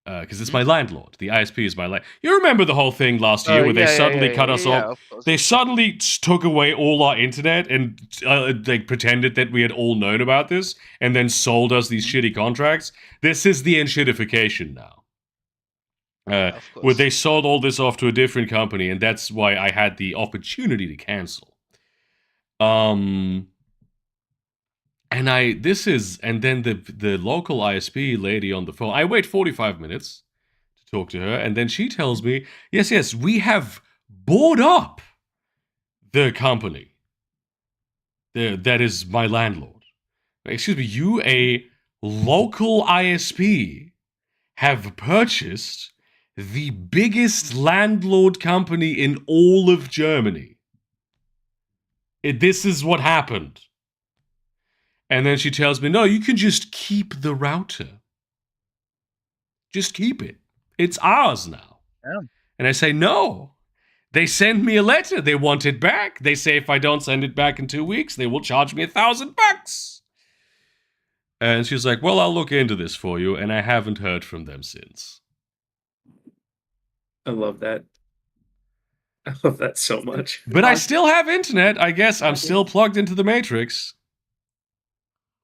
Speaker 1: Because it's my landlord. The ISP is my You remember the whole thing last year where they suddenly cut us off?
Speaker 5: Of course.
Speaker 1: They suddenly took away all our internet and they pretended that we had all known about this and then sold us these shitty contracts. This is the enshittification now.
Speaker 5: Of course.
Speaker 1: Where they sold all this off to a different company, and that's why I had the opportunity to cancel. And then the local ISP lady on the phone, I wait 45 minutes to talk to her, and then she tells me, yes, we have bought up the company. That is my landlord. Excuse me, you, a local ISP, have purchased the biggest landlord company in all of Germany. This is what happened. And then she tells me, no, you can just keep the router. Just keep it. It's ours now.
Speaker 5: Yeah.
Speaker 1: And I say, no. They send me a letter. They want it back. They say if I don't send it back in 2 weeks, they will charge me $1,000. And she's like, well, I'll look into this for you. And I haven't heard from them since.
Speaker 2: I love that. I love that so much.
Speaker 1: But I still have internet. I guess I'm still plugged into the Matrix.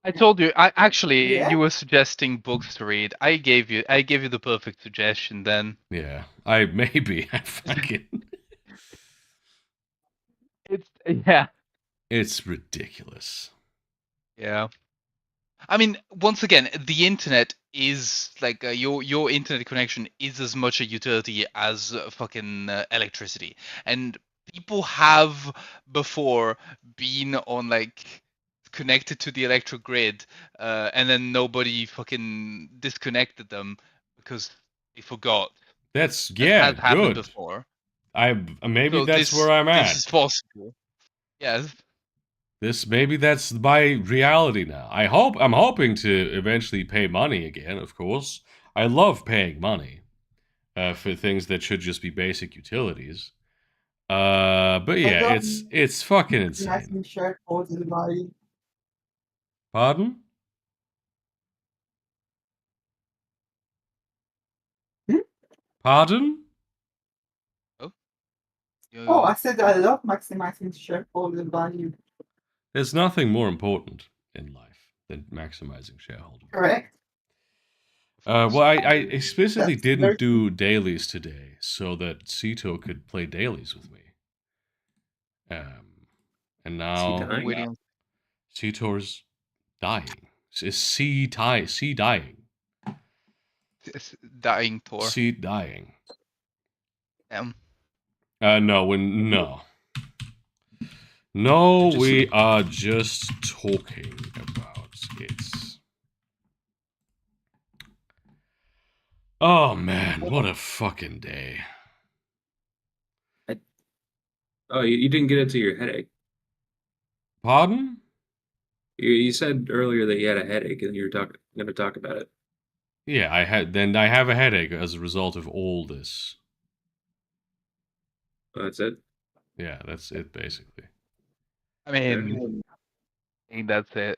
Speaker 5: I told you.
Speaker 3: Yeah.
Speaker 5: You were suggesting books to read. I gave you the perfect suggestion then.
Speaker 1: Yeah, I fucking.
Speaker 5: Yeah.
Speaker 1: It's ridiculous.
Speaker 5: Yeah. I mean, once again, the internet is like your internet connection is as much a utility as fucking electricity, and people have before been on like connected to the electric grid, and then nobody fucking disconnected them because they forgot.
Speaker 1: That's
Speaker 5: That has happened
Speaker 1: good.
Speaker 5: before.
Speaker 1: Maybe
Speaker 5: So
Speaker 1: that's where I'm
Speaker 5: this
Speaker 1: at.
Speaker 5: is possible. Yes.
Speaker 1: Maybe that's my reality now. I'm hoping to eventually pay money again, of course. I love paying money for things that should just be basic utilities. But
Speaker 3: I
Speaker 1: yeah,
Speaker 3: love
Speaker 1: it's fucking
Speaker 3: nice
Speaker 1: insane.
Speaker 3: and shared for the body.
Speaker 1: Pardon?
Speaker 3: Hmm?
Speaker 1: Pardon?
Speaker 3: Oh, I said I love maximizing shareholder value.
Speaker 1: There's nothing more important in life than maximizing shareholder value.
Speaker 3: Correct.
Speaker 1: Well, I explicitly
Speaker 3: That's
Speaker 1: didn't
Speaker 3: very
Speaker 1: do dailies today so that Sito could play dailies with me. And now
Speaker 2: dying?
Speaker 5: William.
Speaker 1: Sito's dying. Is C dying?
Speaker 5: Dying Thor.
Speaker 1: C dying.
Speaker 5: Um,
Speaker 1: No. No, we are just talking about it. Oh man, what a fucking day.
Speaker 2: Oh, you didn't get into your headache.
Speaker 1: Pardon?
Speaker 2: You said earlier that you had a headache and you were going to talk about it.
Speaker 1: Yeah, I have a headache as a result of all this.
Speaker 2: Oh, that's it?
Speaker 1: Yeah, that's it basically.
Speaker 5: I mean, I think that's it.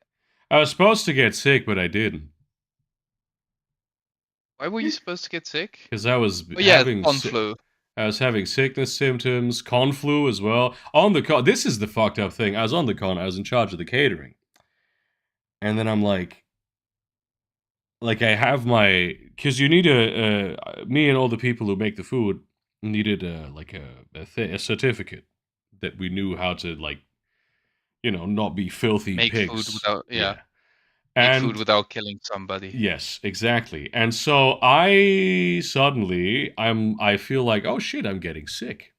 Speaker 1: I was supposed to get sick, but I didn't.
Speaker 5: Why were you supposed to get sick?
Speaker 1: Because I was
Speaker 5: Oh yeah,
Speaker 1: having
Speaker 5: on flu.
Speaker 1: I was having sickness symptoms, con flu as well. On the con, this is the fucked up thing. I was on the con. I was in charge of the catering, and then I'm like I have my because you need me and all the people who make the food needed a certificate that we knew how to not be filthy
Speaker 5: Make
Speaker 1: pigs.
Speaker 5: food without
Speaker 1: Yeah.
Speaker 5: Make
Speaker 1: And
Speaker 5: food without killing somebody.
Speaker 1: yes, exactly. And so I suddenly I feel like, oh shit, I'm getting sick.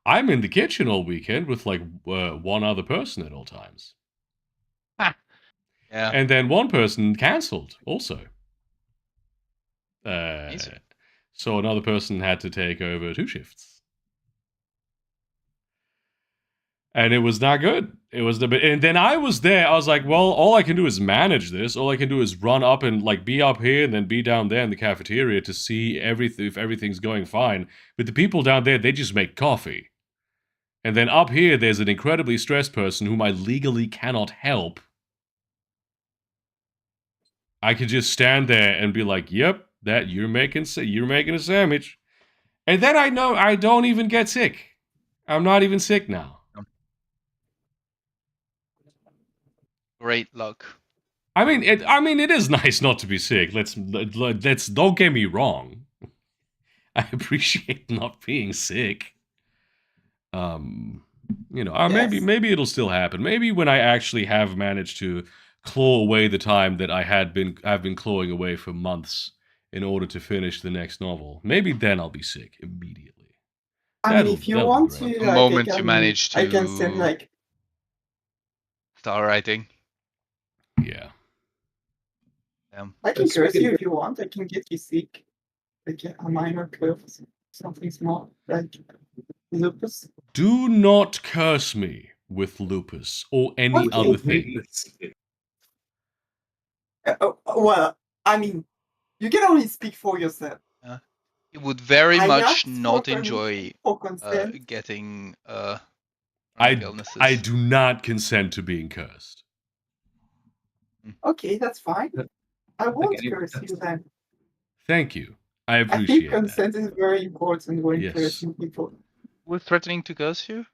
Speaker 1: I'm in the kitchen all weekend with like one other person at all times.
Speaker 5: Yeah.
Speaker 1: And then one person cancelled also. So another person had to take over 2 shifts. And it was not good. It was and then I was there. I was like, well, all I can do is manage this. All I can do is run up and like be up here and then be down there in the cafeteria to see if everything's going fine. But the people down there, they just make coffee. And then up here, there's an incredibly stressed person whom I legally cannot help. I could just stand there and be like, "Yep, that you're making a sandwich," and then I know I don't even get sick. I'm not even sick now.
Speaker 5: Great luck.
Speaker 1: I mean, it is nice not to be sick. Let's don't get me wrong. I appreciate not being sick.
Speaker 3: Yes.
Speaker 1: Maybe it'll still happen. Maybe when I actually have managed to claw away the time that I've been clawing away for months in order to finish the next novel. Maybe then I'll be sick immediately.
Speaker 3: I mean, if you
Speaker 1: that'll be
Speaker 3: want
Speaker 1: great.
Speaker 3: to,
Speaker 5: The
Speaker 3: like,
Speaker 5: moment you manage
Speaker 3: I can send
Speaker 5: to
Speaker 3: like
Speaker 5: start writing.
Speaker 1: Yeah.
Speaker 3: I can curse you if you want. I can get you sick, like a minor cough, something small, like lupus.
Speaker 1: Do not curse me with lupus or any
Speaker 3: Okay.
Speaker 1: other thing.
Speaker 3: Well, I mean, you can only speak for yourself.
Speaker 5: You would very
Speaker 3: I
Speaker 5: much
Speaker 3: asked for
Speaker 5: not
Speaker 3: permission
Speaker 5: enjoy
Speaker 3: for consent.
Speaker 5: getting
Speaker 1: I
Speaker 5: illnesses.
Speaker 1: I do not consent to being cursed.
Speaker 3: Okay, that's fine. I won't
Speaker 2: Okay.
Speaker 3: curse you then.
Speaker 1: Thank you. I
Speaker 3: I think
Speaker 1: appreciate that.
Speaker 3: consent is very important when
Speaker 1: Yes.
Speaker 3: cursing people.
Speaker 5: Who's threatening to curse you?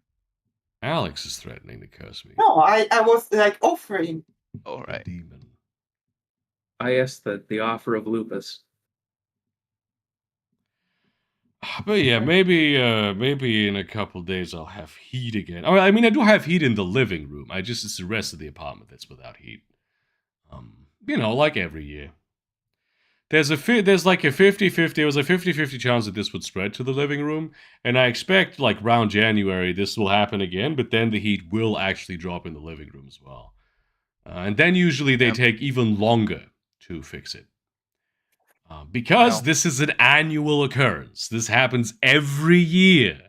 Speaker 1: Alex is threatening to curse me.
Speaker 3: No, I was like offering.
Speaker 5: All
Speaker 1: A
Speaker 5: right.
Speaker 1: demon.
Speaker 2: I asked the offer of lupus.
Speaker 1: But yeah, maybe in a couple days I'll have heat again. I mean, I do have heat in the living room. It's the rest of the apartment that's without heat. Like every year. There's like a 50-50, it was a 50-50 chance that this would spread to the living room, and I expect like around January this will happen again, but then the heat will actually drop in the living room as well. And then usually they take even longer to fix it. Because
Speaker 5: Well.
Speaker 1: this is an annual occurrence. This happens every year.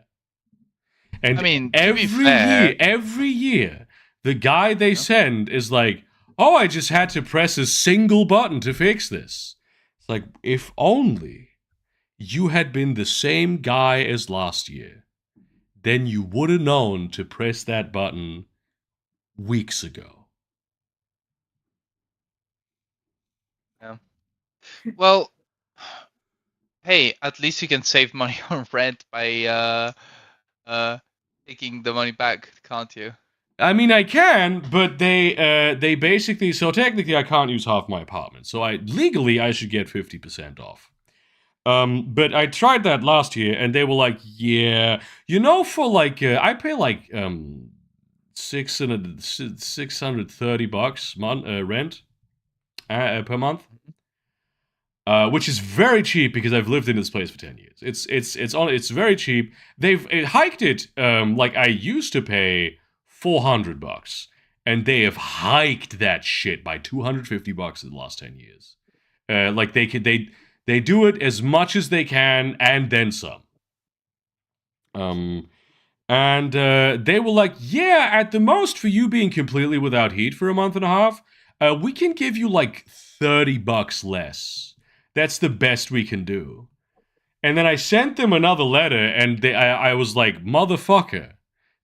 Speaker 1: And
Speaker 5: I mean, to be fair,
Speaker 1: every year, the guy they send is like, oh, I just had to press a single button to fix this. It's like, if only you had been the same guy as last year, then you would have known to press that button weeks ago.
Speaker 5: well, hey, at least you can save money on rent by taking the money back, can't you?
Speaker 1: I mean, I can, but they basically, so technically I can't use half my apartment. So legally I should get 50% off. But I tried that last year and they were like, yeah, for like, I pay like, $630 rent per month. Which is very cheap because I've lived in this place for 10 years. It's very cheap. They've hiked it. Like I used to pay $400, and they have hiked that shit by $250 in the last 10 years. Like they do it as much as they can and then some. And they were like, yeah, at the most for you being completely without heat for a month and a half, we can give you like $30 less. That's the best we can do. And then I sent them another letter, and I was like, motherfucker,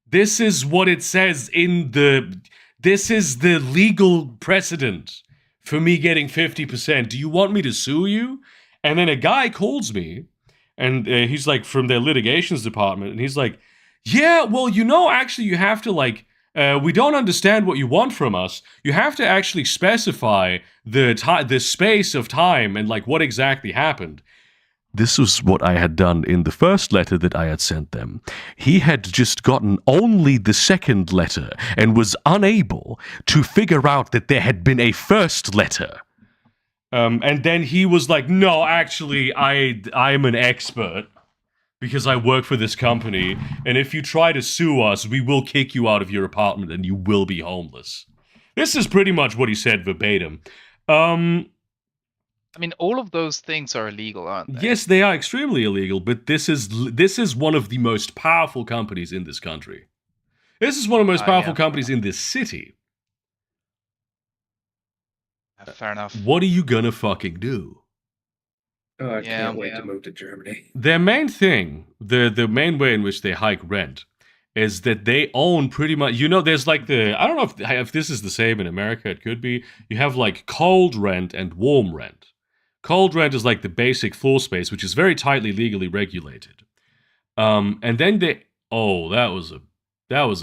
Speaker 1: this is what it says this is the legal precedent for me getting 50%. Do you want me to sue you? And then a guy calls me, and he's like from their litigations department, and he's like, yeah, well, actually you have to like, we don't understand what you want from us. You have to actually specify the space of time and like what exactly happened. This was what I had done in the first letter that I had sent them. He had just gotten only the second letter and was unable to figure out that there had been a first letter. And then he was like, no, actually, I'm an expert because I work for this company, and if you try to sue us, we will kick you out of your apartment and you will be homeless. This is pretty much what he said verbatim.
Speaker 5: I mean, all of those things are illegal, aren't they?
Speaker 1: Yes, they are extremely illegal, but this is one of the most powerful companies in this country. This is one of the most powerful companies in this city.
Speaker 5: Fair enough.
Speaker 1: What are you gonna fucking do?
Speaker 2: Oh, I can't wait to move to Germany.
Speaker 1: Their main thing, the main way in which they hike rent, is that they own pretty much. There's like I don't know if this is the same in America. It could be. You have like cold rent and warm rent. Cold rent is like the basic floor space, which is very tightly legally regulated. And then that was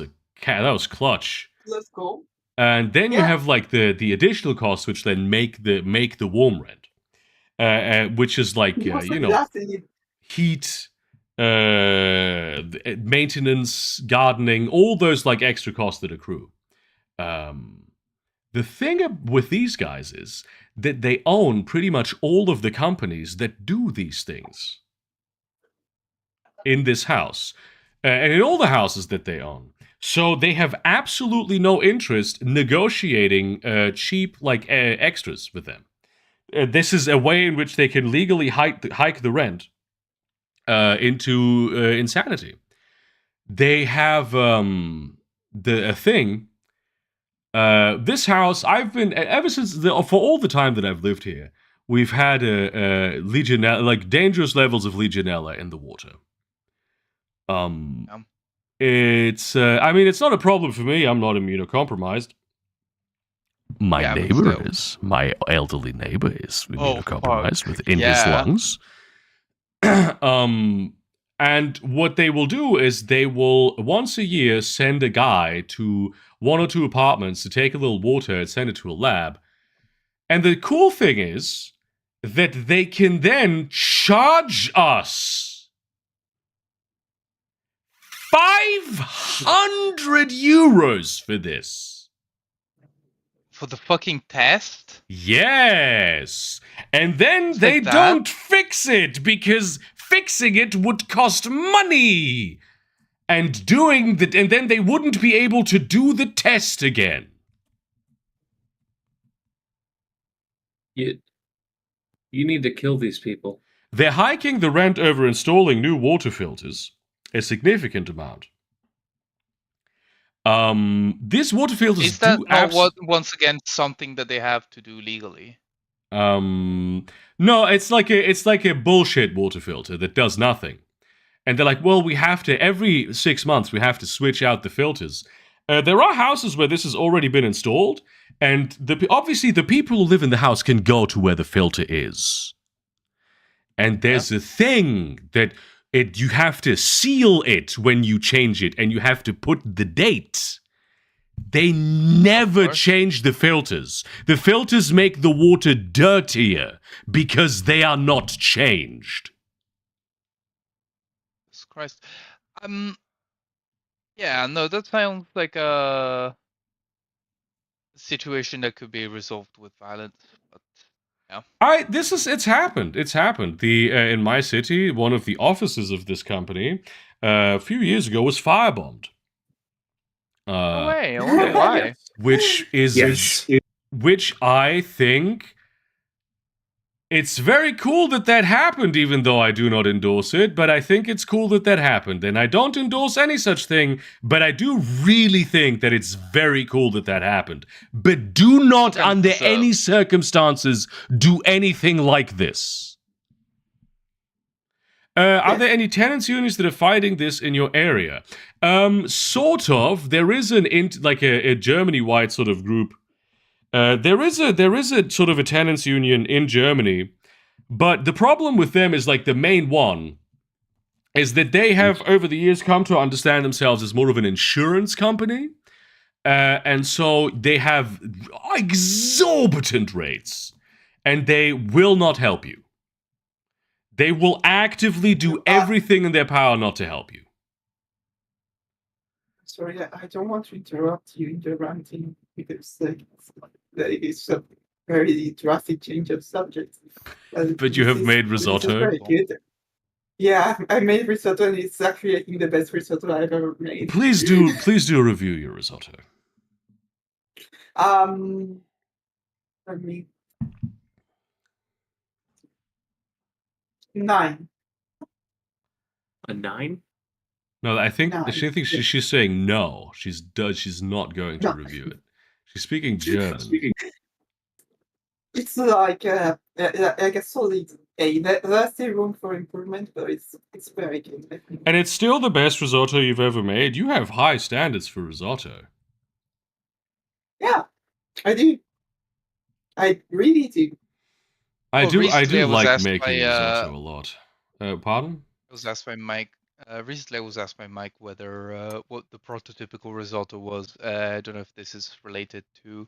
Speaker 1: clutch.
Speaker 3: Let's go.
Speaker 1: And then you have like the additional costs, which then make the warm rent, which is like heat, maintenance, gardening, all those like extra costs that accrue. The thing with these guys is that they own pretty much all of the companies that do these things in this house, and in all the houses that they own. So they have absolutely no interest negotiating cheap like extras with them. This is a way in which they can legally hike the rent into insanity. They have a thing. This house, I've been ever since for all the time that I've lived here, we've had Legionella, like dangerous levels of Legionella in the water. It's it's not a problem for me. I'm not immunocompromised. My neighbor is. My elderly neighbor is immunocompromised within his lungs. And what they will do is they will once a year send a guy to 1 or 2 apartments to take a little water and send it to a lab. And the cool thing is that they can then charge us 500 euros for this.
Speaker 5: For the fucking test?
Speaker 1: Yes. And then
Speaker 5: It's
Speaker 1: they
Speaker 5: like that?
Speaker 1: don't fix it because fixing it would cost money. And then they wouldn't be able to do the test again.
Speaker 2: You need to kill these people.
Speaker 1: They're hiking the rent over installing new water filters, a significant amount. These water filters
Speaker 5: Is that
Speaker 1: do
Speaker 5: not once again something that they have to do legally?
Speaker 1: No, it's like a bullshit water filter that does nothing. And they're like, well, we have to every 6 months we have to switch out the filters. There are houses where this has already been installed, and obviously the people who live in the house can go to where the filter is. And there's a thing that you have to seal it when you change it, and you have to put the date. They never change the filters. The filters make the water dirtier because they are not changed.
Speaker 5: Jesus Christ. Yeah, no, that sounds like a situation that could be resolved with violence. But yeah.
Speaker 1: It's happened. It's happened. In my city, one of the offices of this company, a few years ago, was firebombed.
Speaker 5: No way. I wonder why.
Speaker 1: Which I think it's very cool that happened, even though I do not endorse it, but I think it's cool that happened. And I don't endorse any such thing, but I do really think that it's very cool that happened. But do not, under any circumstances, do anything like this. Are there any tenants unions that are fighting this in your area? Sort of. There is a Germany-wide sort of group. There is a sort of a tenants union in Germany, but the problem with them is like the main one is that they have over the years come to understand themselves as more of an insurance company, and so they have exorbitant rates, and they will not help you. They will actively do everything in their power not to help you.
Speaker 3: Sorry, I don't want to interrupt you in the ranting because it's a very drastic change of subject.
Speaker 1: But you have made risotto.
Speaker 3: Very good. Yeah, I made risotto, and it's actually, I think, the best risotto I've ever made.
Speaker 1: Please do review your risotto.
Speaker 3: Let me. 9.
Speaker 2: A 9?
Speaker 1: No, I think
Speaker 3: No,
Speaker 1: she thinks she's saying no. She's not going to review it. She's speaking German.
Speaker 3: It's like a solid A. There's still room for improvement, but it's very good, I think.
Speaker 1: And it's still the best risotto you've ever made. You have high standards for risotto.
Speaker 3: Yeah, I do. I really do.
Speaker 1: I do
Speaker 5: recently I was
Speaker 1: like
Speaker 5: asked
Speaker 1: making
Speaker 5: by,
Speaker 1: risotto a lot. Pardon?
Speaker 5: I was asked by Mike. Recently, I was asked by Mike whether what the prototypical risotto was. I don't know if this is related to.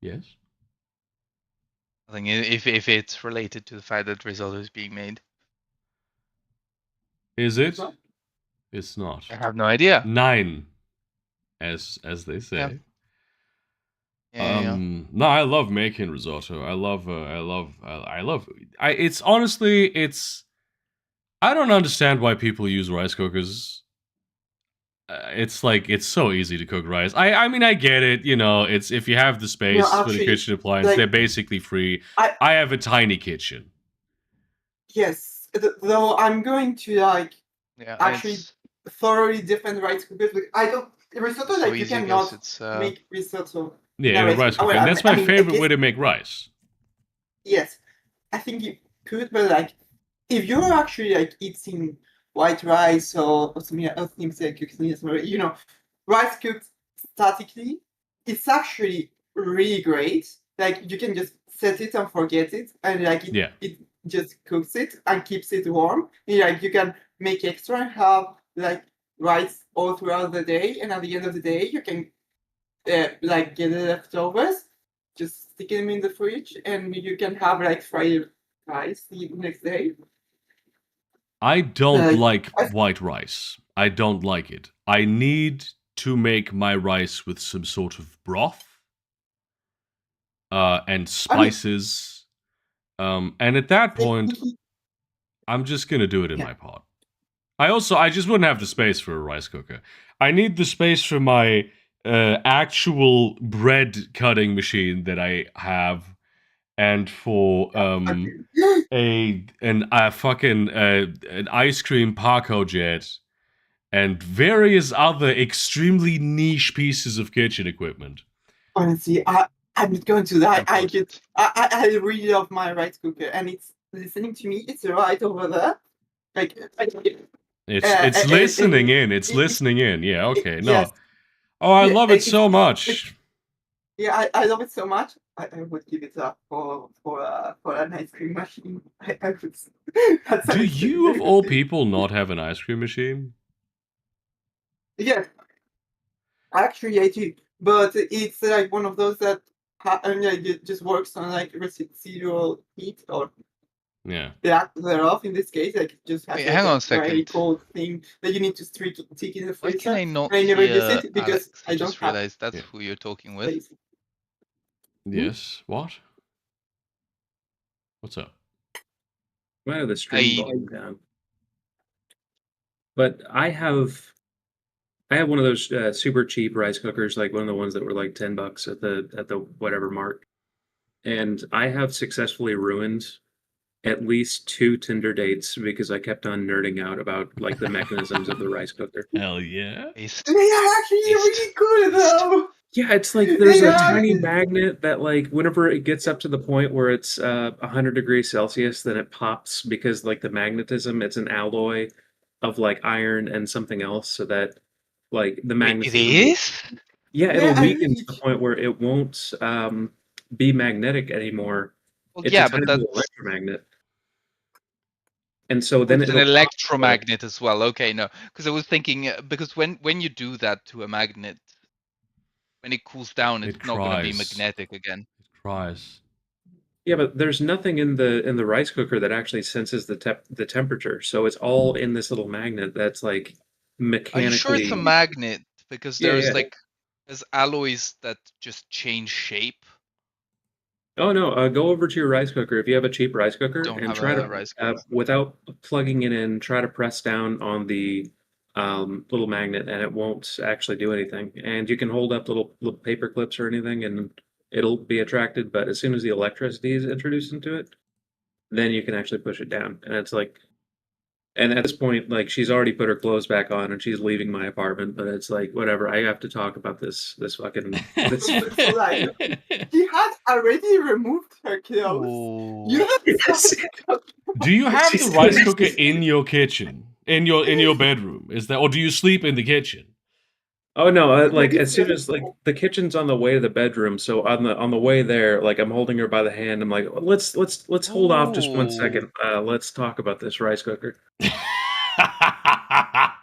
Speaker 1: Yes.
Speaker 5: I think if it's related to the fact that risotto is being made.
Speaker 1: Is it? It's not.
Speaker 5: I have no idea.
Speaker 1: 9, as they say.
Speaker 5: Yeah.
Speaker 1: No, I love making risotto. It's honestly, I don't understand why people use rice cookers. It's like, it's so easy to cook rice. I mean, I get it, it's if you have the space for the kitchen appliance, they're basically free. I have a tiny kitchen.
Speaker 3: Yes, though I'm going to actually
Speaker 5: it's
Speaker 3: thoroughly defend rice cookers. I don't risotto
Speaker 5: so
Speaker 3: you
Speaker 5: easy
Speaker 3: cannot
Speaker 5: it's,
Speaker 3: make risotto.
Speaker 1: Yeah, in a rice cooker. And that's my favorite way to make rice.
Speaker 3: Yes, I think you could, but if you're actually eating white rice or something like rice cooked statically, it's actually really great. You can just set it and forget it, and like
Speaker 1: Yeah.
Speaker 3: it just cooks it and keeps it warm. And, like you can make extra and have like rice all throughout the day, and at the end of the day you can like get the leftovers, just stick them in the fridge, and you can have like fried rice the next day.
Speaker 1: I don't
Speaker 3: Like,
Speaker 1: like white rice. I don't like it. I need to make my rice with some sort of broth and spices. And at that point, I'm just gonna do it in
Speaker 3: Yeah.
Speaker 1: my pot. I just wouldn't have the space for a rice cooker. I need the space for my actual bread cutting machine that I have, and for an ice cream Paco jet, and various other extremely niche pieces of kitchen equipment.
Speaker 3: Honestly, I'm not going to lie. I
Speaker 5: Important.
Speaker 3: really love my rice cooker, and it's listening to me. It's right over there. Like,
Speaker 1: It's listening in. It's
Speaker 3: it-
Speaker 1: listening in. Yeah. Okay.
Speaker 3: yes,
Speaker 1: No. Oh, I
Speaker 3: yeah,
Speaker 1: love it so much.
Speaker 3: yeah, I love it so much. I would give it up for an ice cream machine. I would. That's
Speaker 1: Do
Speaker 3: honestly
Speaker 1: you, of
Speaker 3: very
Speaker 1: all
Speaker 3: good.
Speaker 1: people, not have an ice cream machine?
Speaker 3: Yes, actually I do, but it's like one of those that like, it just works on like residual heat or
Speaker 1: Yeah.
Speaker 3: lack thereof. In this case, like it just has
Speaker 5: Wait,
Speaker 3: like
Speaker 5: hang on
Speaker 3: a
Speaker 5: a second.
Speaker 3: very cold thing that you need to stick in the
Speaker 5: Why can
Speaker 3: freezer.
Speaker 5: I not
Speaker 3: I never use
Speaker 5: hear
Speaker 3: it because
Speaker 5: Alex? I
Speaker 3: I don't
Speaker 5: just
Speaker 3: have
Speaker 5: realized that's
Speaker 1: Yeah.
Speaker 5: who you're talking with.
Speaker 3: space.
Speaker 1: Yes. What? What's up?
Speaker 2: Might have the stream
Speaker 5: I-
Speaker 2: volume down. But I have one of those super cheap rice cookers, like one of the ones that were like $10 at the whatever mart. And I have successfully ruined at least 2 Tinder dates because I kept on nerding out about like the mechanisms of the rice cooker.
Speaker 1: Hell yeah.
Speaker 5: Based.
Speaker 3: They are actually really good though.
Speaker 2: Yeah, it's like there's
Speaker 3: They
Speaker 2: a
Speaker 3: are.
Speaker 2: tiny magnet that like whenever it gets up to the point where it's 100 degrees Celsius, then it pops because like the magnetism, it's an alloy of like iron and something else, so that like the
Speaker 5: Wait, it
Speaker 2: magnetism.
Speaker 5: is?
Speaker 2: Yeah,
Speaker 3: Yeah,
Speaker 2: it'll
Speaker 3: I
Speaker 2: weaken
Speaker 3: really
Speaker 2: to the point where it won't be magnetic anymore.
Speaker 5: Well,
Speaker 2: It's
Speaker 5: yeah,
Speaker 2: a
Speaker 5: but
Speaker 2: tiny
Speaker 5: that's
Speaker 2: little electromagnet. And so then
Speaker 5: it's an
Speaker 2: it'll pop.
Speaker 5: electromagnet as well. Okay, no, because I was thinking because when you do that to a magnet, when it cools down, it's
Speaker 1: It
Speaker 5: not going to be
Speaker 1: cries.
Speaker 5: magnetic again.
Speaker 1: It cries.
Speaker 2: Yeah, but there's nothing in the rice cooker that actually senses the temperature. So it's all in this little magnet that's like
Speaker 5: Are you sure it's a
Speaker 2: mechanically.
Speaker 5: magnet? Because
Speaker 2: Yeah,
Speaker 5: there's
Speaker 2: yeah.
Speaker 5: there's alloys that just change shape.
Speaker 2: Oh no, go over to your rice cooker if you have a cheap rice cooker
Speaker 5: Don't
Speaker 2: and
Speaker 5: have
Speaker 2: try
Speaker 5: a
Speaker 2: to
Speaker 5: rice cooker.
Speaker 2: without plugging it in, try to press down on the little magnet and it won't actually do anything. And you can hold up little paper clips or anything and it'll be attracted, but as soon as the electricity is introduced into it, then you can actually push it down. And it's like, and at this point, like she's already put her clothes back on and she's leaving my apartment, but it's like whatever. I have to talk about this fucking this.
Speaker 3: So like he had already removed her clothes.
Speaker 5: Ooh.
Speaker 3: You
Speaker 2: Yes.
Speaker 1: Do you have the
Speaker 2: She's-
Speaker 1: rice cooker in your kitchen? In your bedroom? Is that, or do you sleep in the kitchen?
Speaker 2: Oh no, like as soon as like the kitchen's on the way to the bedroom, so on the way there, like I'm holding her by the hand. I'm like, let's hold off just 1 second. Let's talk about this rice cooker.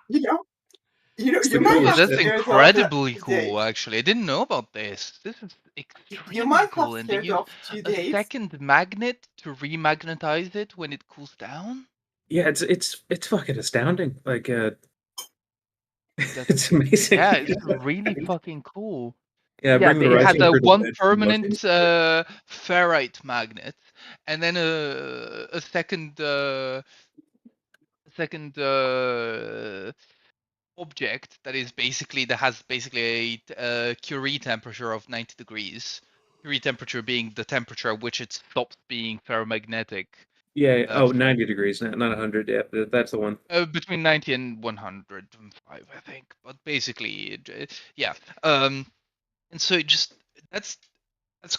Speaker 3: You know,
Speaker 2: It's the
Speaker 3: you might
Speaker 5: Oh,
Speaker 3: have
Speaker 2: coolest
Speaker 5: that's
Speaker 2: thing.
Speaker 3: scared off
Speaker 5: incredibly
Speaker 3: the
Speaker 5: cool,
Speaker 3: date.
Speaker 5: actually. I didn't know about this. This is
Speaker 3: You
Speaker 5: extremely
Speaker 3: might
Speaker 5: cool.
Speaker 3: have
Speaker 5: And they
Speaker 3: scared
Speaker 5: use
Speaker 3: off 2
Speaker 5: a
Speaker 3: days.
Speaker 5: second magnet to remagnetize it when it cools down?
Speaker 2: Yeah, it's fucking astounding. Like
Speaker 5: That's,
Speaker 2: it's amazing.
Speaker 5: yeah, it's really fucking cool.
Speaker 2: Yeah,
Speaker 5: Yeah,
Speaker 2: bring the
Speaker 5: it
Speaker 2: rice
Speaker 5: has
Speaker 2: cooker to
Speaker 5: one
Speaker 2: bed.
Speaker 5: permanent ferrite magnet, and then a second object that is that has basically a Curie temperature of 90 degrees. Curie temperature being the temperature at which it stops being ferromagnetic.
Speaker 2: Yeah, oh, 90 degrees, not 100. Yeah, that's the one.
Speaker 5: Between 90 and 105, I think. But basically, yeah. And so it just that's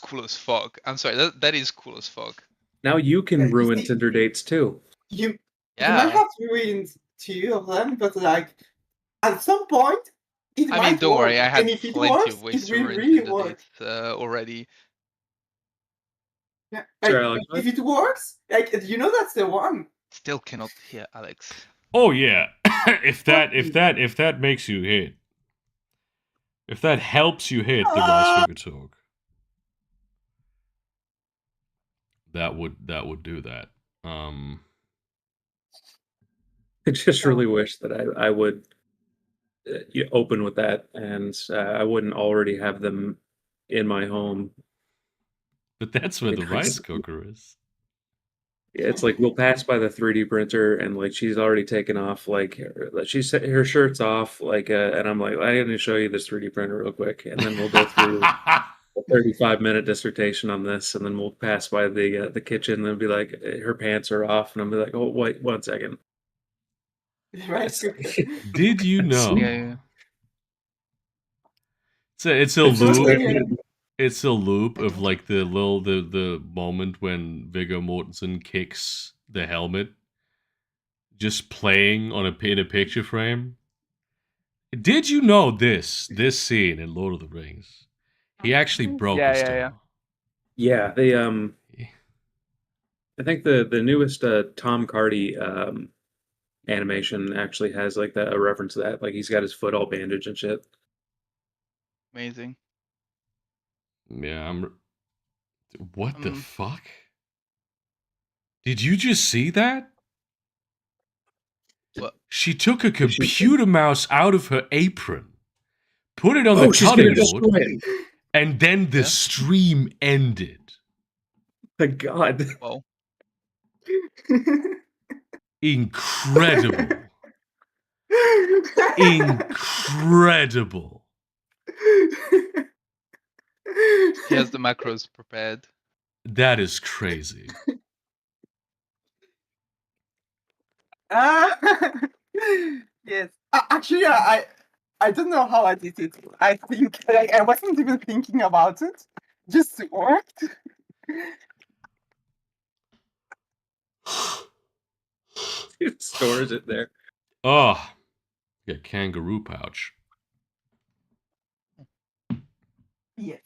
Speaker 5: cool as fuck. I'm sorry, that is cool as fuck.
Speaker 2: Now you can
Speaker 3: You
Speaker 2: ruin
Speaker 3: see,
Speaker 2: Tinder dates too.
Speaker 3: You might
Speaker 5: Yeah.
Speaker 3: have ruined 2 of them, but like at some point it
Speaker 5: I
Speaker 3: might
Speaker 5: mean, don't
Speaker 3: work.
Speaker 5: worry, I had
Speaker 3: And if it
Speaker 5: plenty
Speaker 3: works,
Speaker 5: of ways
Speaker 3: it
Speaker 5: to
Speaker 3: will
Speaker 5: ruin
Speaker 3: really
Speaker 5: Tinder
Speaker 3: work.
Speaker 5: dates already.
Speaker 3: Yeah.
Speaker 2: Sorry,
Speaker 3: Like,
Speaker 2: Alex.
Speaker 3: if it works, like that's the one.
Speaker 5: Still cannot hear Alex.
Speaker 1: Oh yeah. if that makes you hit. If that helps you hit the Rice Figure Talk. That would do that.
Speaker 2: I just really wish that I would open with that, and I wouldn't already have them in my home.
Speaker 1: But that's where the
Speaker 2: Because-
Speaker 1: rice cooker is.
Speaker 2: Yeah, it's like we'll pass by the 3D printer, and like she's already taken off, like her shirt's off, like, and I'm like, I need to show you this 3D printer real quick, and then we'll go through a 35-minute dissertation on this, and then we'll pass by the kitchen, and be like, her pants are off, and I'll be like, oh wait, 1 second.
Speaker 3: Rice cooker.
Speaker 1: Did you know?
Speaker 5: Yeah.
Speaker 1: It's a
Speaker 2: It's just
Speaker 1: loop.
Speaker 2: like-
Speaker 1: It's a loop of like the moment when Viggo Mortensen kicks the helmet, just playing on in a picture frame. Did you know this scene in Lord of the Rings? He actually broke
Speaker 5: Yeah,
Speaker 1: his
Speaker 5: yeah,
Speaker 1: toe.
Speaker 5: yeah.
Speaker 2: Yeah, they I think the newest Tom Hardy animation actually has like a reference to that. Like he's got his foot all bandaged and shit.
Speaker 5: Amazing.
Speaker 1: Yeah, what the
Speaker 5: Um,
Speaker 1: fuck? Did you just see that?
Speaker 5: What?
Speaker 1: She took a computer mouse out of her apron, put it on
Speaker 2: Oh,
Speaker 1: the
Speaker 2: she's
Speaker 1: cutting
Speaker 2: gonna destroy
Speaker 1: board,
Speaker 2: it.
Speaker 1: and then the
Speaker 5: Yeah.
Speaker 1: stream ended.
Speaker 2: My God.
Speaker 5: Well,
Speaker 1: Incredible. Incredible.
Speaker 5: he has the macros prepared.
Speaker 1: That is crazy.
Speaker 3: Yes. Actually, I don't know how I did it. I think like I wasn't even thinking about it. Just worked.
Speaker 2: It stores it there.
Speaker 1: Oh, yeah, kangaroo pouch.
Speaker 3: Yes.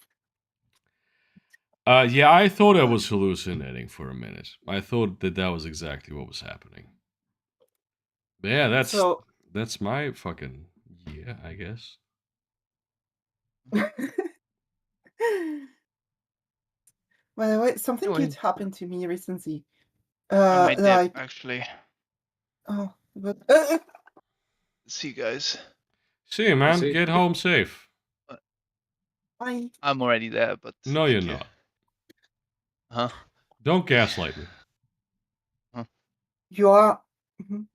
Speaker 1: Yeah, I thought I was hallucinating for a minute. I thought that was exactly what was happening. But yeah, that's my fucking I guess.
Speaker 3: By the way, something
Speaker 5: Anyway.
Speaker 3: good happened to me recently.
Speaker 5: I might dip,
Speaker 3: Like
Speaker 5: actually.
Speaker 3: but
Speaker 5: See you guys.
Speaker 1: See you, man.
Speaker 2: See?
Speaker 1: Get home safe.
Speaker 3: I
Speaker 5: I'm already there, but
Speaker 1: No,
Speaker 5: thank
Speaker 1: you're
Speaker 5: you.
Speaker 1: not.
Speaker 5: Huh?
Speaker 1: Don't gaslight me.
Speaker 3: you are. Mhm.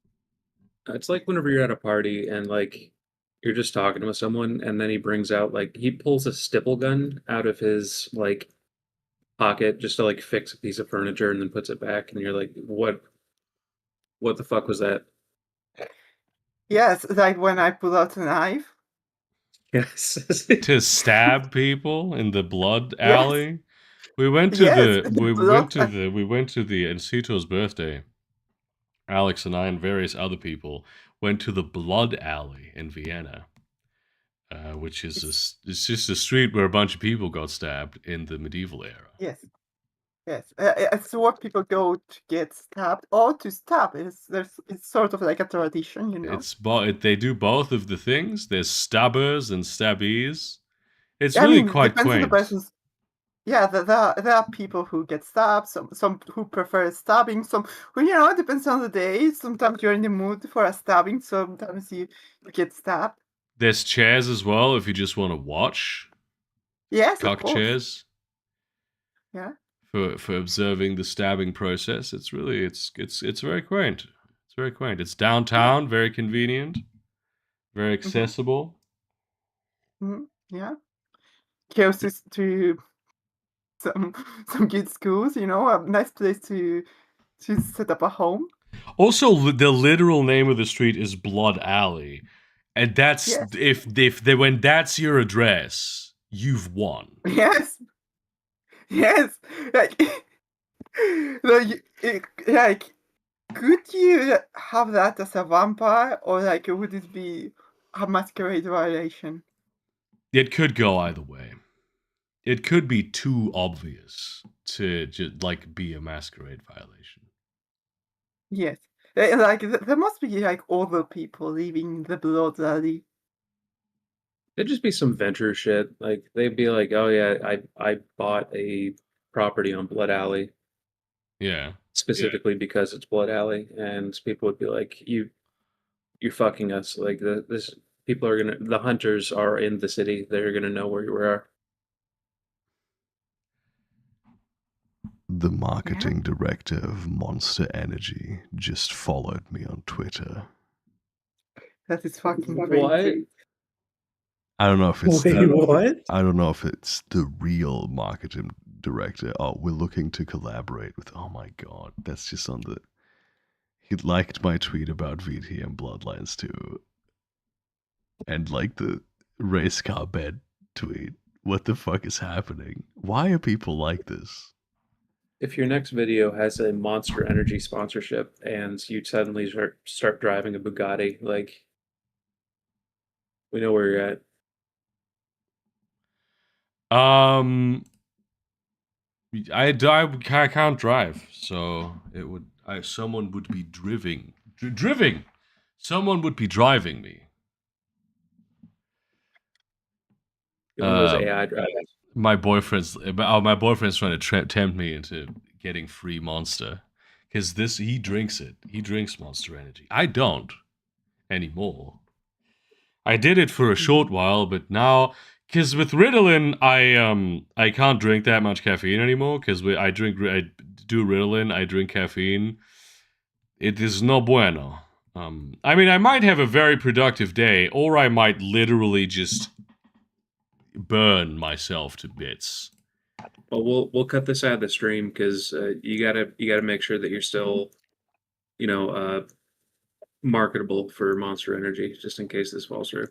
Speaker 2: It's like whenever you're at a party and like you're just talking with someone, and then he brings out like he pulls a stipple gun out of his like pocket just to like fix a piece of furniture, and then puts it back, and you're like, what the fuck was that?
Speaker 3: Yes, like when I pull out a knife.
Speaker 2: Yes.
Speaker 1: To stab people in the blood
Speaker 3: Yes.
Speaker 1: alley. We went to
Speaker 3: Yes,
Speaker 1: the
Speaker 3: the
Speaker 1: we
Speaker 3: blood
Speaker 1: went to the Encito's birthday. Alex and I and various other people went to the blood alley in Vienna, which is it's just a street where a bunch of people got stabbed in the medieval era.
Speaker 3: Yes. Yes. It's what people go to get stabbed or to stab. It's sort of like a tradition, you know.
Speaker 1: They do both of the things. There's stabbers and stabbies. It's
Speaker 3: I
Speaker 1: really
Speaker 3: mean,
Speaker 1: quite
Speaker 3: depends on the
Speaker 1: quaint.
Speaker 3: person's. Yeah, there are people who get stabbed, some who prefer stabbing, some who, it depends on the day. Sometimes you're in the mood for a stabbing, sometimes you get stabbed.
Speaker 1: There's chairs as well if you just want to watch.
Speaker 3: Yes, of
Speaker 1: Cock
Speaker 3: course.
Speaker 1: chairs.
Speaker 3: Yeah.
Speaker 1: For observing the stabbing process. It's really it's very quaint. It's very quaint. It's downtown, very convenient, very accessible.
Speaker 3: Yeah. Closest to some good schools, a nice place to set up a home.
Speaker 1: Also, the literal name of the street is Blood Alley, and that's
Speaker 3: Yes.
Speaker 1: when that's your address, you've won.
Speaker 3: Yes. Yes. Like, could you have that as a vampire, or like would it be a masquerade violation?
Speaker 1: It could go either way. it could be too obvious to just like be a masquerade violation.
Speaker 3: Yes. Like there must be like other people living the Blood Alley.
Speaker 2: It'd just be some venture shit. Like they'd be like, "Oh yeah, I bought a property on Blood Alley
Speaker 1: Yeah.
Speaker 2: specifically because it's Blood Alley," and people would be like, "You're fucking us." Like this people are gonna the hunters are in the city. They're gonna know where you are.
Speaker 6: The marketing director of Monster Energy just followed me on Twitter.
Speaker 3: That is fucking
Speaker 2: What?
Speaker 3: crazy.
Speaker 6: I don't know if it's
Speaker 2: Wait, what?
Speaker 6: I don't know if it's the real marketing director. Oh, we're looking to collaborate with. Oh my god, that's just on the. He liked my tweet about VTM Bloodlines too, and like the race car bed tweet. What the fuck is happening? Why are people like this?
Speaker 2: If your next video has a Monster Energy sponsorship and you suddenly start driving a Bugatti, like we know where you're at.
Speaker 1: I can't drive, so it would someone would be driving. Someone would be driving me.
Speaker 2: One of those AI drivers.
Speaker 1: My boyfriend's trying to tempt me into getting free Monster because he drinks it. He drinks Monster Energy. I don't anymore. I did it for a short while, but now because with Ritalin, I can't drink that much caffeine anymore because I do Ritalin, I drink caffeine. It is no bueno. I mean, I might have a very productive day, or I might literally just burn myself to bits.
Speaker 2: Well, we'll cut this out of the stream because you gotta make sure that you're still, marketable for Monster Energy, just in case this falls through.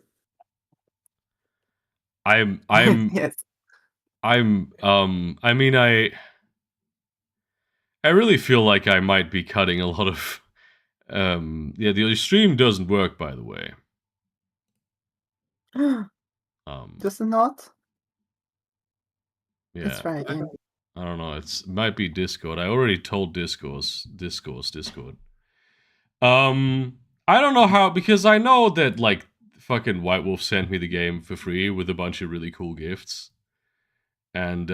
Speaker 3: Yes.
Speaker 1: I mean, I really feel like I might be cutting a lot of. Yeah, the stream doesn't work, by the way.
Speaker 3: Does it not?
Speaker 1: Yeah.
Speaker 3: Let's try again.
Speaker 1: I don't know. It might be Discord. I already told Discord. I don't know how, because I know that like fucking White Wolf sent me the game for free with a bunch of really cool gifts, and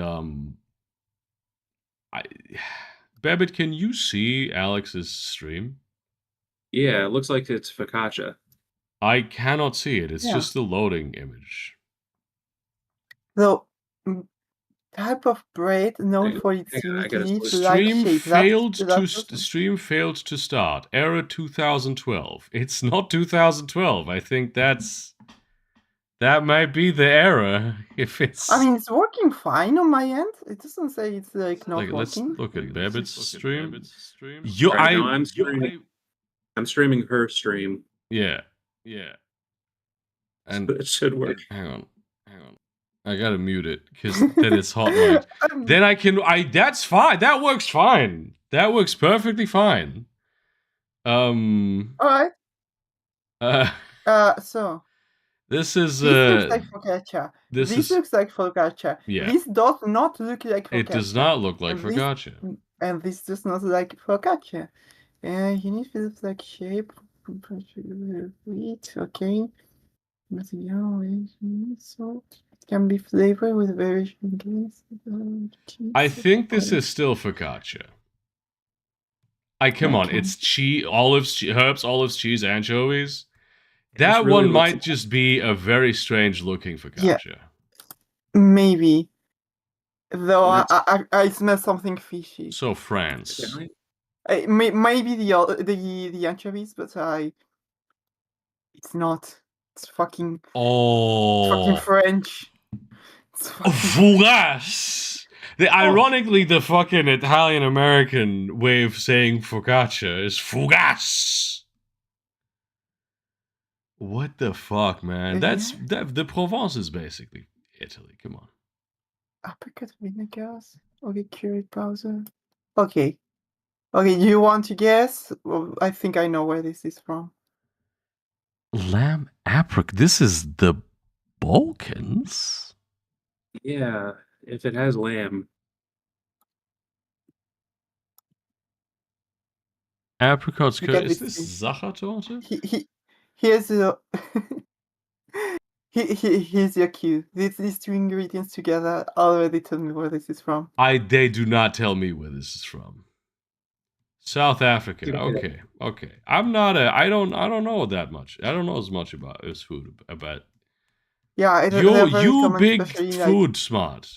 Speaker 1: Babbitt, can you see Alex's stream?
Speaker 2: Yeah, it looks like it's focaccia.
Speaker 1: I cannot see it. It's
Speaker 3: Yeah.
Speaker 1: just the loading image.
Speaker 3: So, type of bread known
Speaker 2: Hang
Speaker 3: for its
Speaker 2: on, I
Speaker 3: unique
Speaker 2: gotta
Speaker 3: leaf-like shape.
Speaker 1: Stream failed to start. Error 2012. It's not 2012. I think that might be the error. If it's.
Speaker 3: I mean, it's working fine on my end. It doesn't say it's like not
Speaker 1: Let's
Speaker 3: working.
Speaker 1: look at Babbitt's stream.
Speaker 2: Right, no, I'm streaming her stream.
Speaker 1: Yeah. And
Speaker 2: It should work.
Speaker 1: hang on. I gotta mute it because then it's hot mic. Then I can. That's fine. That works fine. That works perfectly fine.
Speaker 3: All right. So
Speaker 1: this is
Speaker 3: this looks like focaccia.
Speaker 1: this
Speaker 3: looks like focaccia.
Speaker 1: Yeah.
Speaker 3: This does not look like focaccia.
Speaker 1: It does not look like
Speaker 3: And this-
Speaker 1: focaccia.
Speaker 3: And this does not look like focaccia. Unique leaf-like shape. Wheat. Okay. So it can be flavored with various ingredients.
Speaker 1: I think this is still focaccia. Come on,
Speaker 3: Okay.
Speaker 1: it's cheese, herbs, olives, cheese, anchovies. That
Speaker 2: really
Speaker 1: one
Speaker 2: looks
Speaker 1: might
Speaker 2: like-
Speaker 1: just be a very strange looking focaccia.
Speaker 3: Maybe. Though
Speaker 2: That's-
Speaker 3: I smell something fishy.
Speaker 1: So France.
Speaker 3: Maybe the anchovies, but it's not. It's fucking
Speaker 1: Oh,
Speaker 3: French. It's fucking
Speaker 1: fougasse. Ironically, the fucking Italian American way of saying focaccia is fougasse. What the fuck, man? The Provence is basically Italy. Come on.
Speaker 3: apricot vinegars. Okay, curry powder. Okay, do you want to guess? Well, I think I know where this is from.
Speaker 1: Lamb apricot. This is the Balkans.
Speaker 2: Yeah, If it has lamb,
Speaker 1: Apricots.
Speaker 3: Look at
Speaker 1: Is
Speaker 3: this
Speaker 1: this
Speaker 3: thing.
Speaker 1: Sachertorte?
Speaker 3: Here's your here's your cue. These two ingredients together already tell me where this is from.
Speaker 1: They do not tell me where this is from. South Africa.
Speaker 2: Get it.
Speaker 1: Okay, okay. I'm not a. I don't know that much. I don't know as much about this food. About
Speaker 3: Yeah, they're very
Speaker 1: you
Speaker 3: common,
Speaker 1: big
Speaker 3: especially
Speaker 1: food smart.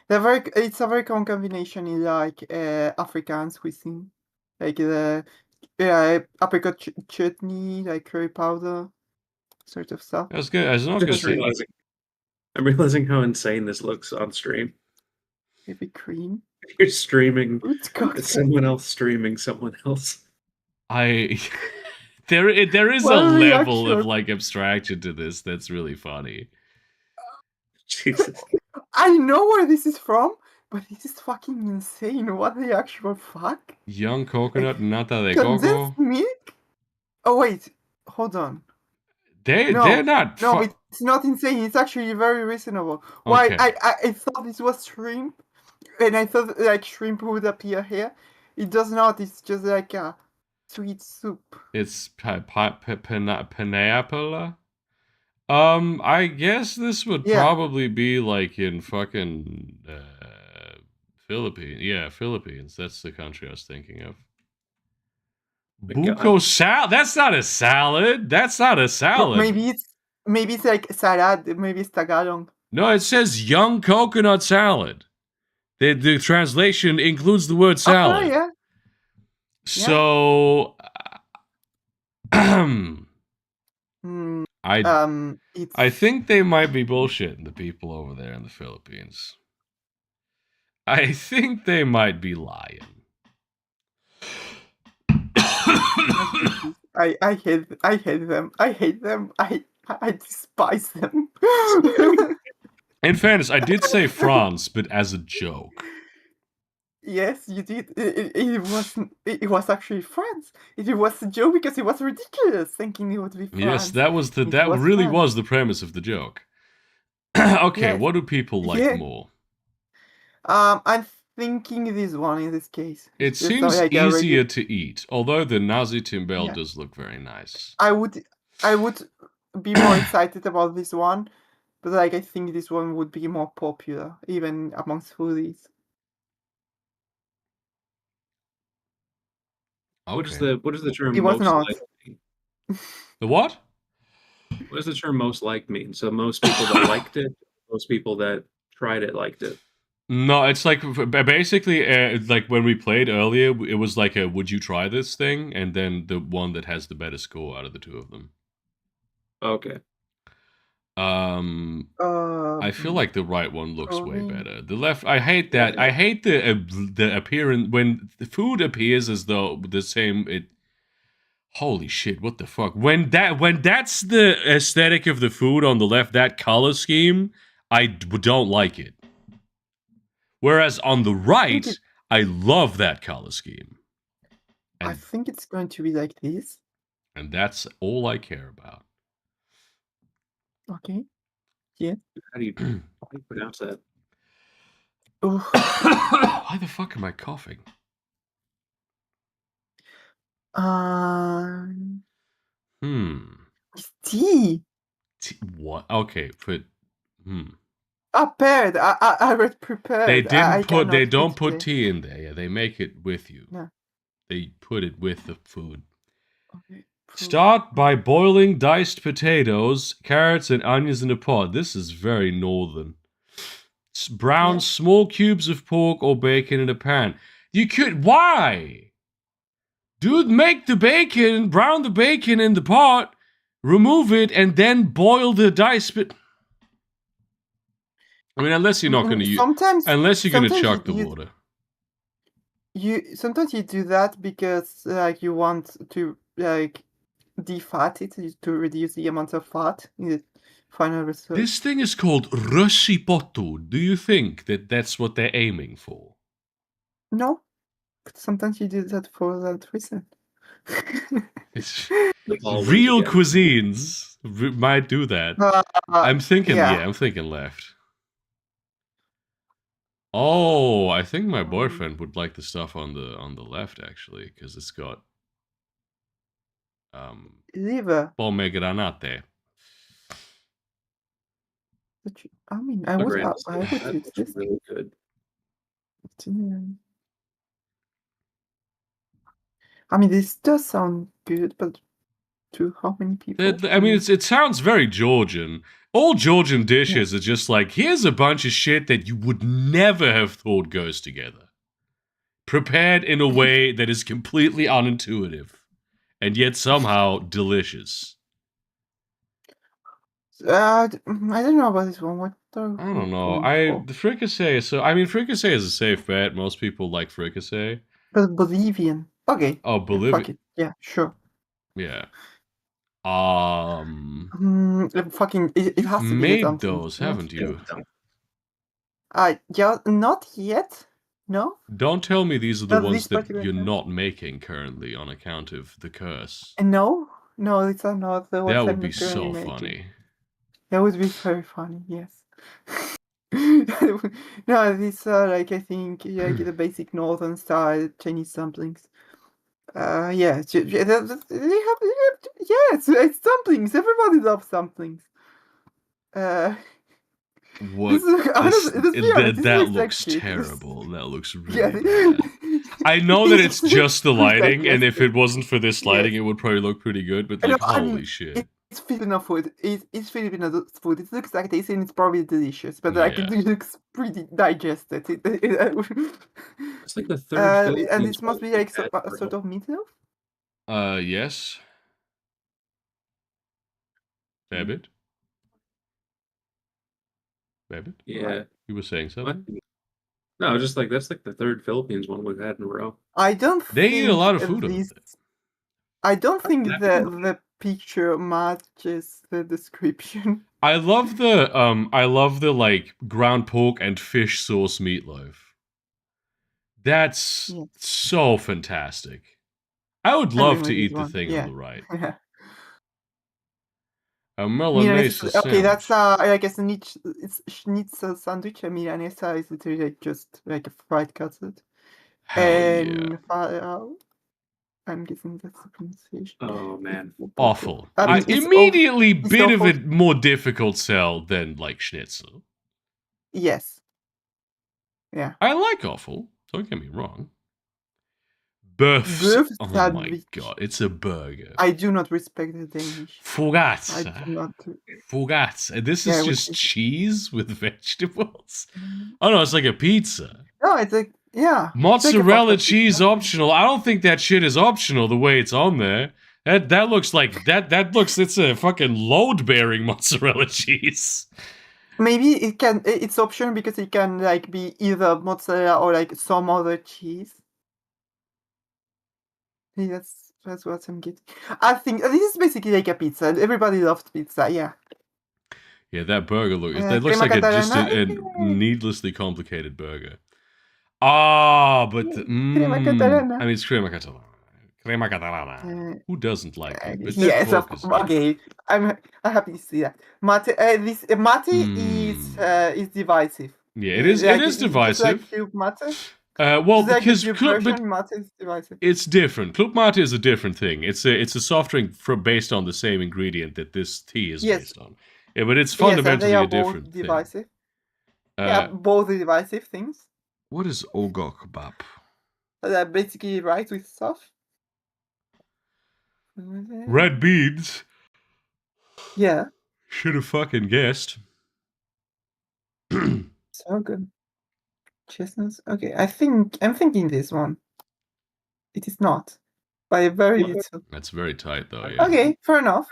Speaker 3: they're very. It's a very common combination in like Afrikaans cuisine, like the apricot chutney, like curry powder, sort of stuff.
Speaker 1: I was not gonna
Speaker 2: Just
Speaker 1: say.
Speaker 2: realizing, I'm realizing how insane this looks on stream.
Speaker 3: Heavy cream.
Speaker 2: You're streaming
Speaker 3: Fruit cocktail.
Speaker 2: someone else streaming someone else.
Speaker 1: There is a
Speaker 3: Well,
Speaker 1: level of
Speaker 3: reaction.
Speaker 1: like abstraction to this that's really funny.
Speaker 2: Jesus.
Speaker 3: I know where this is from, but this is fucking insane. What the actual fuck?
Speaker 1: Young coconut, nata de
Speaker 3: Condensed
Speaker 1: coco.
Speaker 3: milk? Oh wait, hold on.
Speaker 1: They're
Speaker 3: No,
Speaker 1: not.
Speaker 3: no, it's not insane. It's actually very reasonable. Why?
Speaker 1: Okay.
Speaker 3: I thought this was shrimp, and I thought like shrimp would appear here. It does not. It's just like a sweet soup.
Speaker 1: It's pineapple. I guess this would
Speaker 3: Yeah.
Speaker 1: probably be like in fucking Philippines. Yeah, Philippines. That's the country I was thinking of.
Speaker 2: My
Speaker 1: Buko salad. That's not a salad. That's not a
Speaker 3: Or
Speaker 1: salad.
Speaker 3: maybe it's like salad. Maybe it's Tagalog.
Speaker 1: No, it says young coconut salad. The translation includes the word salad.
Speaker 3: Okay, yeah.
Speaker 1: So,
Speaker 3: Hmm.
Speaker 1: I
Speaker 3: It's
Speaker 1: think they might be bullshitting the people over there in the Philippines. I think they might be lying.
Speaker 3: I hate them. I hate them. I despise them.
Speaker 1: In fairness, I did say France, but as a joke.
Speaker 3: Yes, you did. It was actually France. It was a joke because it was ridiculous thinking it would be France.
Speaker 1: Yes, that was
Speaker 3: It
Speaker 1: that
Speaker 3: was
Speaker 1: really
Speaker 3: France.
Speaker 1: was the premise of the joke. Okay,
Speaker 3: Yes.
Speaker 1: what do people like
Speaker 3: Yeah.
Speaker 1: more?
Speaker 3: I'm thinking this one in this case.
Speaker 1: It
Speaker 3: It's just
Speaker 1: seems
Speaker 3: like a
Speaker 1: easier to eat, although the Nazi Timbel
Speaker 3: Yeah.
Speaker 1: does look very nice.
Speaker 3: I would be more excited about this one, but like I think this one would be more popular even amongst foodies.
Speaker 1: Okay.
Speaker 2: What is the term
Speaker 3: It was
Speaker 2: most
Speaker 3: not.
Speaker 2: liked mean?
Speaker 1: The what?
Speaker 2: What does the term most liked mean? So most people that liked it, most people that tried it liked it.
Speaker 1: No, it's like basically like when we played earlier, it was like a "Would you try this" thing, and then the one that has the better score out of the two of them.
Speaker 2: Okay.
Speaker 1: I feel like the right one looks way
Speaker 3: Probably.
Speaker 1: better. The left, I hate that.
Speaker 2: Yeah.
Speaker 1: I hate the appearance when the food appears as though the same. Holy shit! What the fuck? When that's the aesthetic of the food on the left, that color scheme, I don't like it. Whereas on the right, I love that color scheme.
Speaker 3: I think it's going to be like this.
Speaker 1: And that's all I care about.
Speaker 3: Okay. Yeah.
Speaker 2: How do you pronounce that?
Speaker 1: Why the fuck am I coughing?
Speaker 3: It's tea.
Speaker 1: What? Okay,
Speaker 3: Prepared. I read prepared.
Speaker 1: They didn't put. They don't put
Speaker 3: explain.
Speaker 1: tea in there. Yeah, they make it with you.
Speaker 3: No.
Speaker 1: They put it with the food.
Speaker 3: Okay.
Speaker 1: Start by boiling diced potatoes, carrots, and onions in a pot. This is very northern. Brown
Speaker 3: Yeah.
Speaker 1: small cubes of pork or bacon in a pan. You could. Why? Dude, make the bacon, brown the bacon in the pot, remove it, and then boil the diced I mean, unless you're not going to use, unless you're going to chuck the water.
Speaker 3: Sometimes you do that because like you want to like defat it to reduce the amount of fat in the final result.
Speaker 1: This thing is called rössipotu. Do you think that that's what they're aiming for?
Speaker 3: No, but sometimes you do that for that reason.
Speaker 1: It's
Speaker 2: All
Speaker 1: real
Speaker 2: together.
Speaker 1: cuisines might do that. I'm thinking,
Speaker 3: yeah.
Speaker 1: I'm thinking left. Oh, I think my boyfriend would like the stuff on the left actually, because it's got
Speaker 3: Liver.
Speaker 1: pomegranate.
Speaker 3: I mean, I
Speaker 2: The
Speaker 3: would
Speaker 2: Grand Design,
Speaker 3: use
Speaker 2: that's
Speaker 3: this.
Speaker 2: really good.
Speaker 3: I mean, this does sound good, but to how many people?
Speaker 1: I mean, it sounds very Georgian. All Georgian dishes are just like, here's a bunch of shit that you would never have thought goes together. Prepared in a way that is completely unintuitive, and yet somehow delicious.
Speaker 3: I don't know about this one. What are
Speaker 1: I don't know.
Speaker 3: going for?
Speaker 1: The fricassee. So I mean, fricassee is a safe bet. Most people like fricassee.
Speaker 3: But Bolivian. Okay.
Speaker 1: Oh,
Speaker 3: Yeah,
Speaker 1: Bolivia.
Speaker 3: fuck it. Yeah, sure.
Speaker 1: Yeah.
Speaker 3: Fucking. It
Speaker 1: You've
Speaker 3: has to be the
Speaker 1: made
Speaker 3: dumplings.
Speaker 1: those, haven't you?
Speaker 3: Yeah, not yet. No.
Speaker 1: Don't tell me these are the
Speaker 3: Not
Speaker 1: ones
Speaker 3: this
Speaker 1: that
Speaker 3: particular
Speaker 1: you're
Speaker 3: time.
Speaker 1: not making currently on account of the curse.
Speaker 3: No, these are not the ones
Speaker 1: That would
Speaker 3: I'm
Speaker 1: be
Speaker 3: currently
Speaker 1: so
Speaker 3: making.
Speaker 1: funny.
Speaker 3: That would be very funny. Yes. No, these are like I think like the basic northern style Chinese dumplings. Yeah, they have yes, it's dumplings. Everybody loves dumplings.
Speaker 1: What?
Speaker 3: Honestly, let's be honest, this
Speaker 1: That
Speaker 3: looks like
Speaker 1: looks
Speaker 3: shit.
Speaker 1: terrible. That looks
Speaker 3: Yeah,
Speaker 1: really bad. I know that it's just the
Speaker 3: looks like
Speaker 1: lighting, and if
Speaker 3: plastic.
Speaker 1: it wasn't for this lighting,
Speaker 3: Yes.
Speaker 1: it would probably look pretty good. But
Speaker 3: I know,
Speaker 1: like,
Speaker 3: I
Speaker 1: holy
Speaker 3: mean,
Speaker 1: shit!
Speaker 3: it's Filipino food. It's Filipino food. It looks like tasty and it's probably delicious, but like
Speaker 1: Yeah.
Speaker 3: it looks pretty digested.
Speaker 2: It's like the third
Speaker 3: And
Speaker 2: Philippines
Speaker 3: this must
Speaker 2: one
Speaker 3: be
Speaker 2: we've
Speaker 3: like
Speaker 2: had,
Speaker 3: a sort of meatloaf.
Speaker 1: Yes. Babbit? Babbit?
Speaker 2: Yeah.
Speaker 1: You were saying
Speaker 2: What?
Speaker 1: something?
Speaker 2: No, just like that's like the third Philippines one we've had in a row.
Speaker 3: I don't
Speaker 1: They
Speaker 3: think
Speaker 1: eat a lot of food over
Speaker 3: this.
Speaker 1: there.
Speaker 3: I don't think the picture matches the description.
Speaker 1: I love the like ground pork and fish sauce meatloaf. That's
Speaker 3: Yes.
Speaker 1: so fantastic. I would
Speaker 3: I'm
Speaker 1: love
Speaker 3: going
Speaker 1: to
Speaker 3: with this
Speaker 1: eat the
Speaker 3: one.
Speaker 1: thing
Speaker 3: Yeah.
Speaker 1: on the right. A
Speaker 3: Milanese.
Speaker 1: Milanese
Speaker 3: Okay, that's
Speaker 1: sandwich.
Speaker 3: I guess it's schnitzel sandwich. A Milanesa is literally like just like a fried cutlet.
Speaker 1: Hell yeah.
Speaker 3: And I'm guessing that's the pronunciation.
Speaker 2: Oh man.
Speaker 1: Awful.
Speaker 3: I mean, it's
Speaker 1: immediately
Speaker 3: it's
Speaker 1: bit of
Speaker 3: awful.
Speaker 1: a more difficult sell than like schnitzel.
Speaker 3: Yes. Yeah.
Speaker 1: I like awful. Don't get me wrong. Bœuf.
Speaker 3: Bœuf
Speaker 1: Oh my
Speaker 3: sandwich.
Speaker 1: god, it's a burger.
Speaker 3: I do not respect the Danish. I
Speaker 1: Fougasse.
Speaker 3: do not.
Speaker 1: Fougasse. And this
Speaker 3: Yeah,
Speaker 1: is
Speaker 3: I would
Speaker 1: just
Speaker 3: say-
Speaker 1: cheese with vegetables. Oh no, it's like a pizza.
Speaker 3: No, it's like yeah.
Speaker 1: Mozzarella
Speaker 3: It's like a
Speaker 1: cheese optional. I don't think that shit is optional the way it's on there. That looks like that looks it's a fucking load bearing mozzarella cheese.
Speaker 3: Maybe it's optional because it can like be either mozzarella or like some other cheese. Yeah, that's what I'm getting. I think this is basically like a pizza. Everybody loves pizza. Yeah.
Speaker 1: Yeah, that burger looks
Speaker 3: Crema
Speaker 1: just a
Speaker 3: catalana.
Speaker 1: needlessly complicated burger. Ah, but
Speaker 3: Crema catalana.
Speaker 1: I mean it's crema catalana. Crema catalana. Who doesn't like it? But
Speaker 3: Yes,
Speaker 1: that pork is good.
Speaker 3: okay. I'm happy to see that. Mate, this mate is divisive.
Speaker 1: Yeah, it is. It is
Speaker 3: Just like
Speaker 1: divisive.
Speaker 3: Club Mate.
Speaker 1: Well,
Speaker 3: Just like
Speaker 1: because
Speaker 3: the version, mate is divisive.
Speaker 1: it's different. Club Mate is a different thing. It's a soft drink based on the same ingredient that this tea is based on. Yeah, but it's fundamentally
Speaker 3: yes,
Speaker 1: a different
Speaker 3: both
Speaker 1: thing.
Speaker 3: divisive. Yeah, both divisive things.
Speaker 1: What is ogok bap?
Speaker 3: They're basically rice with stuff.
Speaker 1: Red beans.
Speaker 3: Yeah.
Speaker 1: Should have fucking guessed.
Speaker 3: So good. Chestnuts. Okay, I'm thinking this one. It is not. By a very little.
Speaker 1: That's very tight though, yeah.
Speaker 3: Okay, fair enough.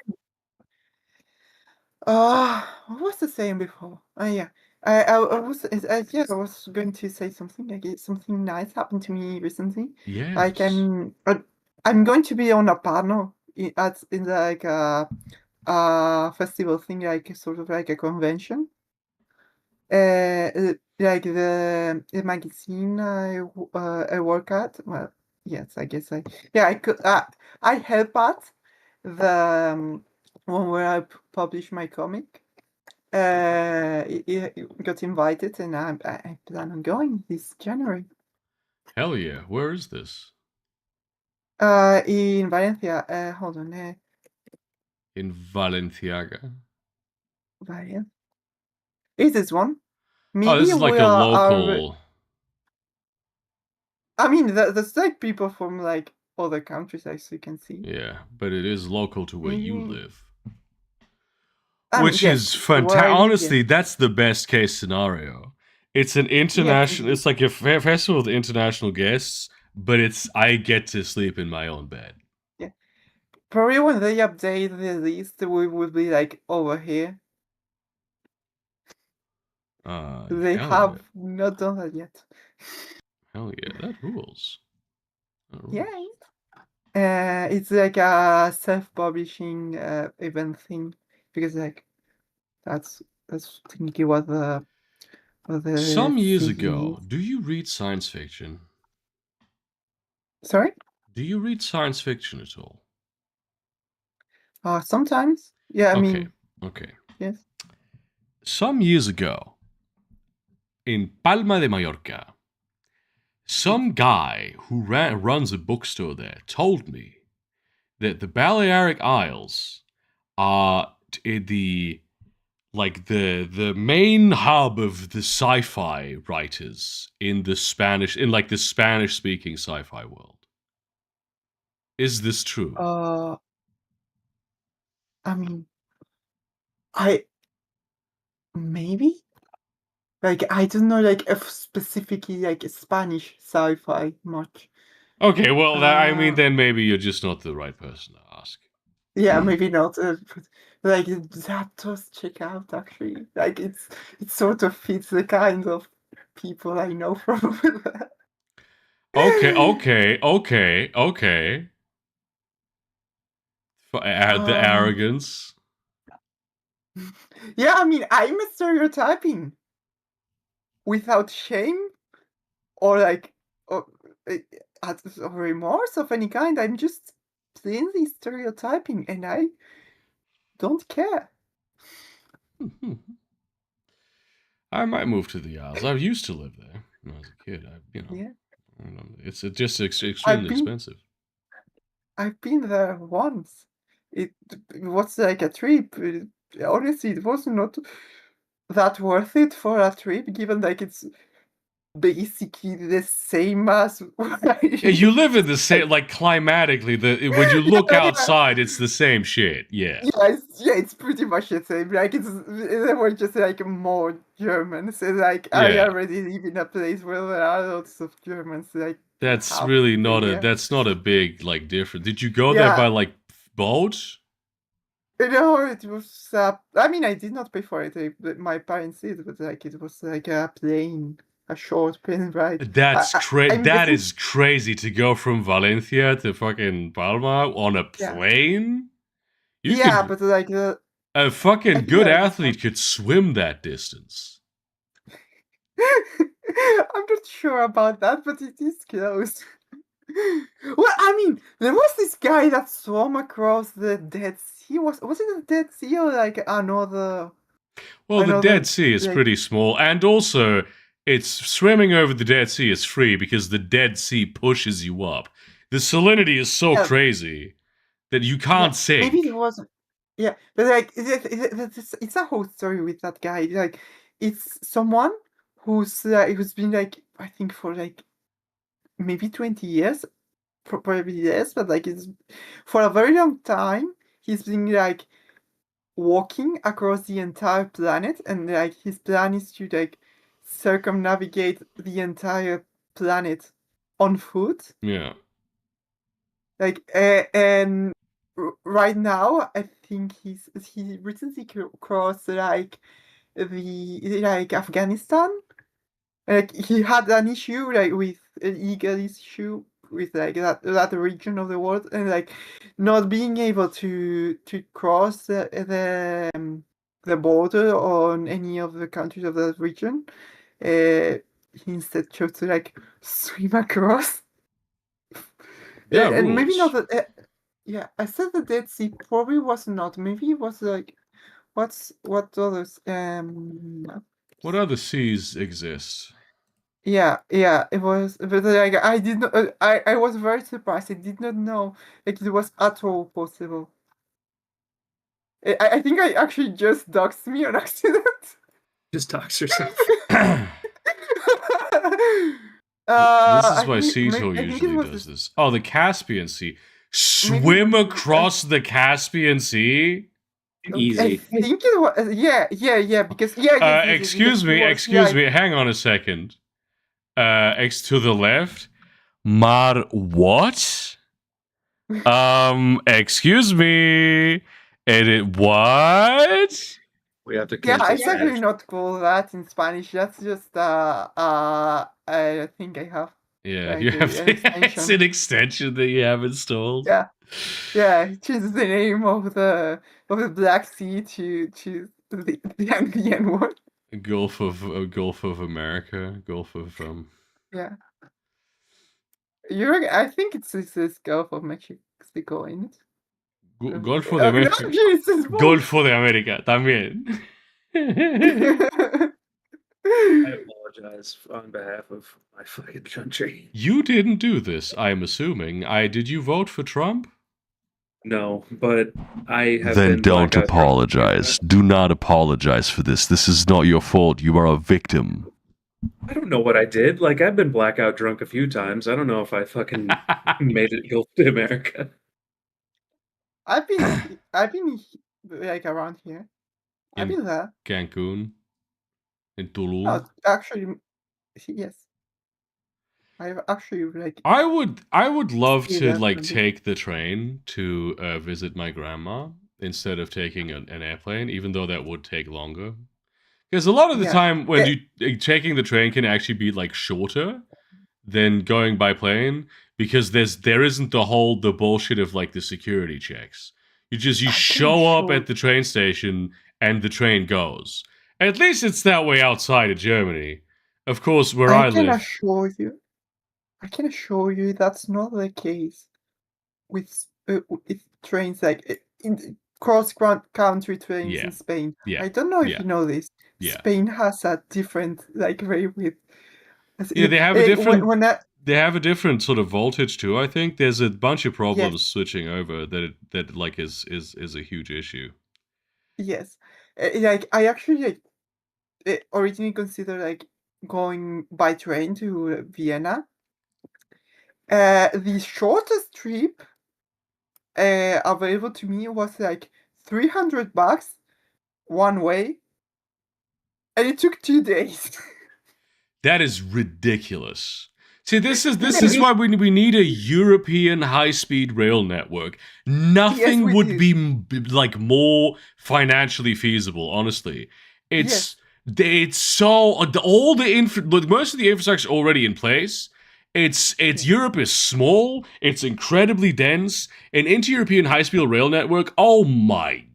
Speaker 3: What was the saying before? Yeah. I was going to say something. Like something nice happened to me recently.
Speaker 1: Yes.
Speaker 3: Like I'm going to be on a panel in like a festival thing, like sort of like a convention. Like the magazine I work at. Well, yes, I guess I could I help at the one where I publish my comic. got invited, and I plan on going this January.
Speaker 1: Hell yeah. Where is this?
Speaker 3: In Valencia. Hold on.
Speaker 1: In Valenciaga.
Speaker 3: Valencia. Is this one?
Speaker 1: Oh,
Speaker 3: Maybe
Speaker 1: this is like
Speaker 3: we
Speaker 1: a
Speaker 3: are.
Speaker 1: local.
Speaker 3: I mean, there's like people from like other countries, as you can see.
Speaker 1: Yeah, but it is local to where you
Speaker 3: Maybe.
Speaker 1: live.
Speaker 3: I mean,
Speaker 1: Which
Speaker 3: yes,
Speaker 1: is
Speaker 3: where I
Speaker 1: fantastic.
Speaker 3: live,
Speaker 1: Honestly,
Speaker 3: yes.
Speaker 1: that's the best case scenario. It's an international.
Speaker 3: indeed.
Speaker 1: It's like a festival with international guests, but I get to sleep in my own bed.
Speaker 3: Probably when they update the list, we will be like over here. They
Speaker 1: Hell
Speaker 3: have not done that yet.
Speaker 1: Hell yeah, that rules. That rules.
Speaker 3: Yeah. It's like a self-publishing event thing, because like that's technically what the
Speaker 1: Some years
Speaker 3: thing
Speaker 1: ago,
Speaker 3: is.
Speaker 1: do you read science fiction?
Speaker 3: Sorry?
Speaker 1: Do you read science fiction at all?
Speaker 3: Sometimes. Yeah, I
Speaker 1: Okay,
Speaker 3: mean,
Speaker 1: okay.
Speaker 3: yes.
Speaker 1: Some years ago, in Palma de Mallorca, some guy who runs a bookstore there told me that the Balearic Isles are the main hub of the sci-fi writers in the Spanish speaking sci-fi world. Is this true?
Speaker 3: I mean, maybe? Like, I don't know, like, if specifically, like, Spanish sci-fi much.
Speaker 1: Okay, well, I mean,
Speaker 3: Uh,
Speaker 1: then maybe you're just not the right person to ask.
Speaker 3: Yeah, maybe not. But, like, that does check out, actually. Like, it sort of fits the kind of people I know from over there.
Speaker 1: Okay. The arrogance.
Speaker 3: Yeah, I mean, I'm stereotyping without shame or like or, or remorse of any kind. I'm just plainly stereotyping, and I don't care.
Speaker 1: I might move to the Isles. I used to live there when I was a kid.
Speaker 3: Yeah,
Speaker 1: It's just
Speaker 3: I've
Speaker 1: extremely
Speaker 3: been
Speaker 1: expensive.
Speaker 3: I've been there once. It was like a trip. Honestly, it was not that worth it for a trip, given like it's basically the same as
Speaker 1: Yeah, you live in the same, like climatically. When you look
Speaker 3: yeah.
Speaker 1: outside, it's the same shit. Yeah.
Speaker 3: It's pretty much the same. Like they were just like more Germans. So, like I
Speaker 1: Yeah.
Speaker 3: already live in a place where there are lots of Germans. Like
Speaker 1: That's
Speaker 3: half
Speaker 1: really
Speaker 3: the
Speaker 1: not a.
Speaker 3: year.
Speaker 1: That's not a big like difference. Did you go there
Speaker 3: Yeah,
Speaker 1: by like boat?
Speaker 3: it was. I mean, I did not pay for it. My parents did, but like it was like a plane, a short plane ride. I'm
Speaker 1: That
Speaker 3: guessing.
Speaker 1: is crazy to go from Valencia to fucking Palma on a
Speaker 3: Yeah,
Speaker 1: plane. You
Speaker 3: yeah,
Speaker 1: could
Speaker 3: but like
Speaker 1: a fucking
Speaker 3: yeah,
Speaker 1: good
Speaker 3: I guess not.
Speaker 1: athlete could swim that distance.
Speaker 3: I'm not sure about that, but it is close. Well, I mean, there was this guy that swam across the Dead Sea. Was it the Dead Sea or like another
Speaker 1: Well, the Dead
Speaker 3: another
Speaker 1: Sea is
Speaker 3: like
Speaker 1: pretty small, and also it's swimming over the Dead Sea is free because the Dead Sea pushes you up. The salinity is so
Speaker 3: yeah,
Speaker 1: crazy that you
Speaker 3: yeah.
Speaker 1: can't
Speaker 3: Maybe
Speaker 1: sink.
Speaker 3: it wasn't. Yeah, but like it's a whole story with that guy. Like it's someone who's been like I think for like maybe 20 years, probably less, but like it's for a very long time. He's been like walking across the entire planet, and like his plan is to like circumnavigate the entire planet on foot.
Speaker 1: Yeah.
Speaker 3: Like and right now I think he recently crossed like the like Afghanistan. Like he had an issue like with an legal issue with like that region of the world, and like not being able to cross the border on any of the countries of that region. He instead chose to like swim across.
Speaker 1: That
Speaker 3: And maybe not
Speaker 1: rules.
Speaker 3: that. Yeah, I said the Dead Sea probably was not. Maybe it was like what others?
Speaker 1: What other seas exist?
Speaker 3: Yeah, it was, but like I did not. I was very surprised. I did not know like it was at all possible. I think I actually just doxed me on accident.
Speaker 2: Just talks yourself.
Speaker 1: This is
Speaker 3: I
Speaker 1: why
Speaker 3: think
Speaker 1: Seator
Speaker 3: I think it
Speaker 1: usually
Speaker 3: was
Speaker 1: does this. Oh, the Caspian Sea.
Speaker 3: maybe it
Speaker 1: Swim
Speaker 3: was
Speaker 1: across the Caspian Sea?
Speaker 3: I
Speaker 2: Easy.
Speaker 3: think it was yeah because yes,
Speaker 1: Excuse
Speaker 3: because it
Speaker 1: me,
Speaker 3: was,
Speaker 1: excuse
Speaker 3: yeah,
Speaker 1: me. Hang on a second. X to the left. Mar what? Excuse me. Edit what?
Speaker 2: We have to
Speaker 3: yeah.
Speaker 2: cancel
Speaker 3: It's actually
Speaker 2: Spanish.
Speaker 3: not called that in Spanish. That's just I think I have
Speaker 1: Yeah,
Speaker 3: like
Speaker 1: you have
Speaker 3: an
Speaker 1: it's
Speaker 3: extension.
Speaker 1: an extension that you have installed.
Speaker 3: Yeah, it changes the name of the Black Sea to the Andean one.
Speaker 1: Gulf of America, Gulf of
Speaker 3: Yeah, I think it's this Gulf of Mexico in it.
Speaker 1: Golfo
Speaker 3: Oh
Speaker 1: de
Speaker 3: no,
Speaker 1: México.
Speaker 3: Jesus!
Speaker 1: Golfo de América también.
Speaker 2: I apologize on behalf of my fucking country.
Speaker 1: You didn't do this, I'm assuming. Did you vote for Trump?
Speaker 2: No, but I have
Speaker 6: Then
Speaker 2: been
Speaker 6: don't
Speaker 2: blackout drunk.
Speaker 6: apologize. Do not apologize for this. This is not your fault. You are a victim.
Speaker 2: I don't know what I did. Like, I've been blackout drunk a few times. I don't know if I fucking made it go to America.
Speaker 3: I've been like around here. I've been there.
Speaker 1: Cancun, in Tulum.
Speaker 3: No, actually, yes. I've actually like.
Speaker 1: I would love
Speaker 3: stayed
Speaker 1: to
Speaker 3: there
Speaker 1: like
Speaker 3: for a bit.
Speaker 1: take the train to visit my grandma instead of taking an airplane, even though that would take longer. Because a lot of the
Speaker 3: Yeah.
Speaker 1: time when taking the train can actually be like shorter than going by plane because there isn't the bullshit of like the security checks. You show up at the train station and the train goes. At least it's that way outside of Germany. Of course, where I
Speaker 3: can
Speaker 1: live.
Speaker 3: I can assure you that's not the case with trains like in cross-country trains
Speaker 1: Yeah.
Speaker 3: in Spain.
Speaker 1: Yeah.
Speaker 3: I don't know if
Speaker 1: Yeah.
Speaker 3: you know this.
Speaker 1: Yeah.
Speaker 3: Spain has a different like rate with.
Speaker 1: Yeah, they have a different.
Speaker 3: When
Speaker 1: They have a different sort of voltage too. I think there's a bunch of problems switching over that like is a huge issue.
Speaker 3: Yes, like I actually originally considered like going by train to Vienna. The shortest trip available to me was like $300 one way, and it took 2 days.
Speaker 1: That is ridiculous. See, this is why we need a European high-speed rail network. Nothing
Speaker 3: we
Speaker 1: would
Speaker 3: do.
Speaker 1: be like more financially feasible. Honestly, it's so all the most of the infrastructure already in place. It's Europe is small. It's incredibly dense. An inter-European high-speed rail network. Oh my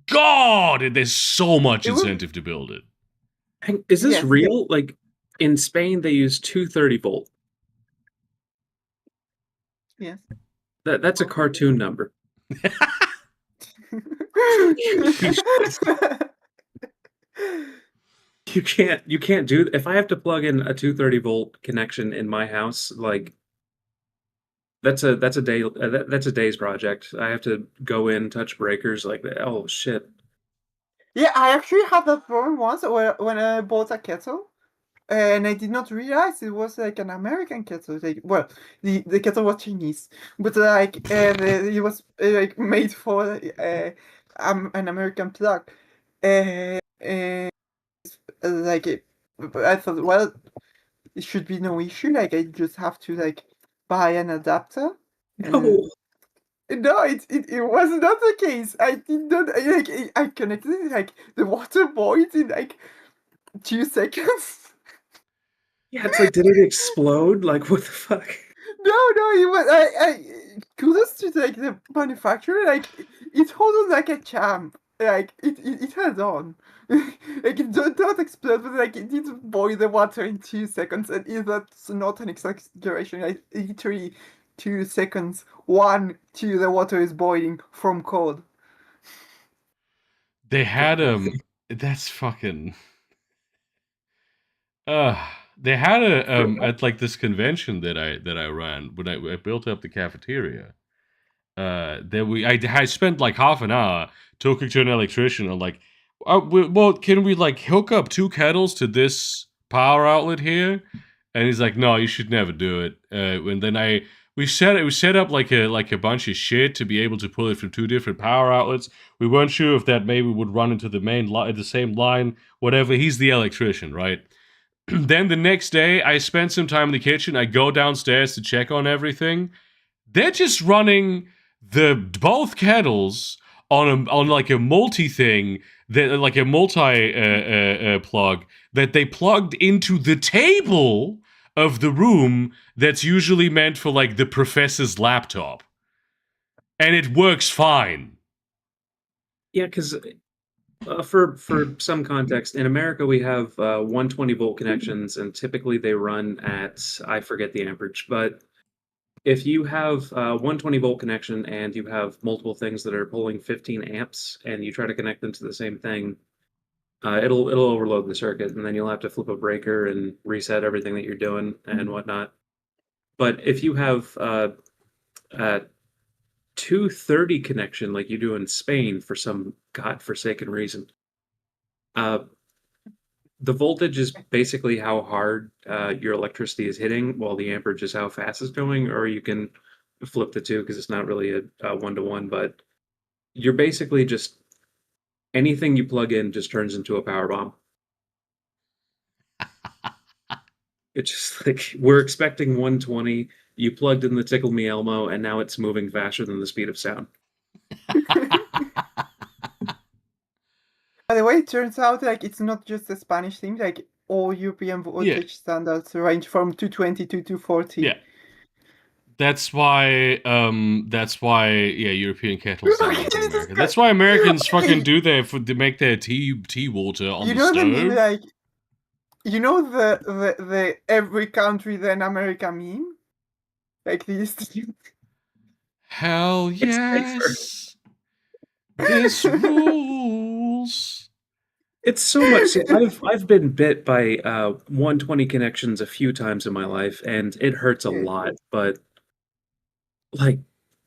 Speaker 1: god! There's so much incentive to build it.
Speaker 2: Is this
Speaker 3: Yes,
Speaker 2: real? Like, in Spain, they use 230 volt.
Speaker 3: Yes.
Speaker 2: That's a cartoon number. You can't do. If I have to plug in a 230 volt connection in my house, like that's a day's project. I have to go in, touch breakers, like, oh shit.
Speaker 3: Yeah, I actually had that problem once when I bought a kettle, and I did not realize it was like an American kettle. Like, well, the kettle was Chinese, but like it was like made for an American plug. Like I thought, well, it should be no issue. Like I just have to like buy an adapter.
Speaker 2: No.
Speaker 3: No, it was not the case. I did not like I connected it, like the water boiled in like 2 seconds.
Speaker 2: Yeah, it's like, did it explode? Like, what the fuck?
Speaker 3: No, it was I kudos to like the manufacturer. Like it hold on like a champ. Like it held on. Like it don't explode, but like it did boil the water in 2 seconds, and that's not an exaggeration. Like literally 2 seconds. 1, 2, the water is boiling from cold.
Speaker 1: They had that's fucking they had at like this convention that I ran when I built up the cafeteria. I spent like half an hour talking to an electrician and like, well, can we like hook up 2 kettles to this power outlet here? And he's like, no, you should never do it. And then we set up like a bunch of shit to be able to pull it from 2 different power outlets. We weren't sure if that maybe would run into the main line, the same line, whatever. He's the electrician, right? Then the next day, I spent some time in the kitchen. I go downstairs to check on everything. They're just running both kettles on like a multi thing that like a multi plug that they plugged into the table of the room that's usually meant for like the professor's laptop, and it works fine.
Speaker 2: Yeah, because for some context, in America we have 120-volt connections, and typically they run at, I forget the amperage, but if you have a 120-volt connection and you have multiple things that are pulling 15 amps, and you try to connect them to the same thing, it'll overload the circuit, and then you'll have to flip a breaker and reset everything that you're doing and whatnot. But if you have a 230 connection like you do in Spain for some godforsaken reason, the voltage is basically how hard your electricity is hitting, while the amperage is how fast it's going. Or you can flip the two because it's not really a one-to-one, but you're basically just anything you plug in just turns into a power bomb. It's just like we're expecting 120. You plugged in the Tickle Me Elmo, and now it's moving faster than the speed of sound.
Speaker 3: By the way, it turns out like it's not just a Spanish thing. Like all European voltage standards range from 220 to 240.
Speaker 1: Yeah. That's why European kettles are not in America. That's why Americans fucking do they make their tea water on the stove.
Speaker 3: The meme, like, you know the every country then America meme? Like this.
Speaker 1: Hell yes. This rules.
Speaker 2: It's so much. See, I've been bit by 120 connections a few times in my life, and it hurts a lot. But like,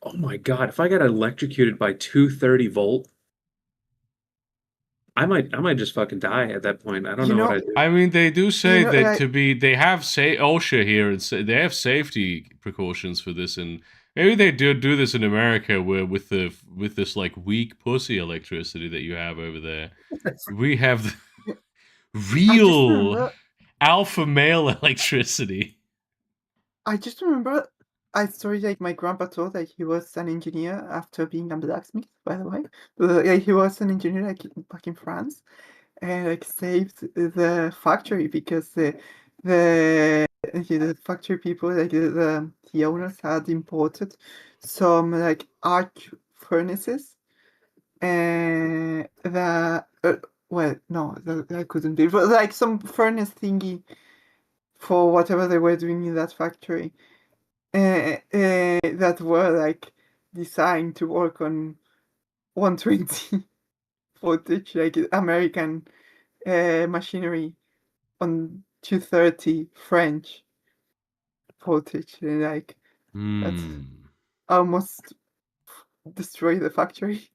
Speaker 2: oh my god, if I got electrocuted by 230-volt, I might just fucking die at that point. I don't know what I do.
Speaker 1: I mean, they do say that they have OSHA here, and they have safety precautions for this, and maybe they do this in America, where with this like weak pussy electricity that you have over there, we have real alpha male electricity.
Speaker 3: I just remember I story like my grandpa told like he was an engineer after being a blacksmith, by the way. Like, he was an engineer like back in France, and like saved the factory because the factory people like the owners had imported some like arc furnaces, and that well no that couldn't be, but like some furnace thingy for whatever they were doing in that factory, that were like designed to work on 120 voltage, like American machinery on 230 French voltage, and like that almost destroyed the factory.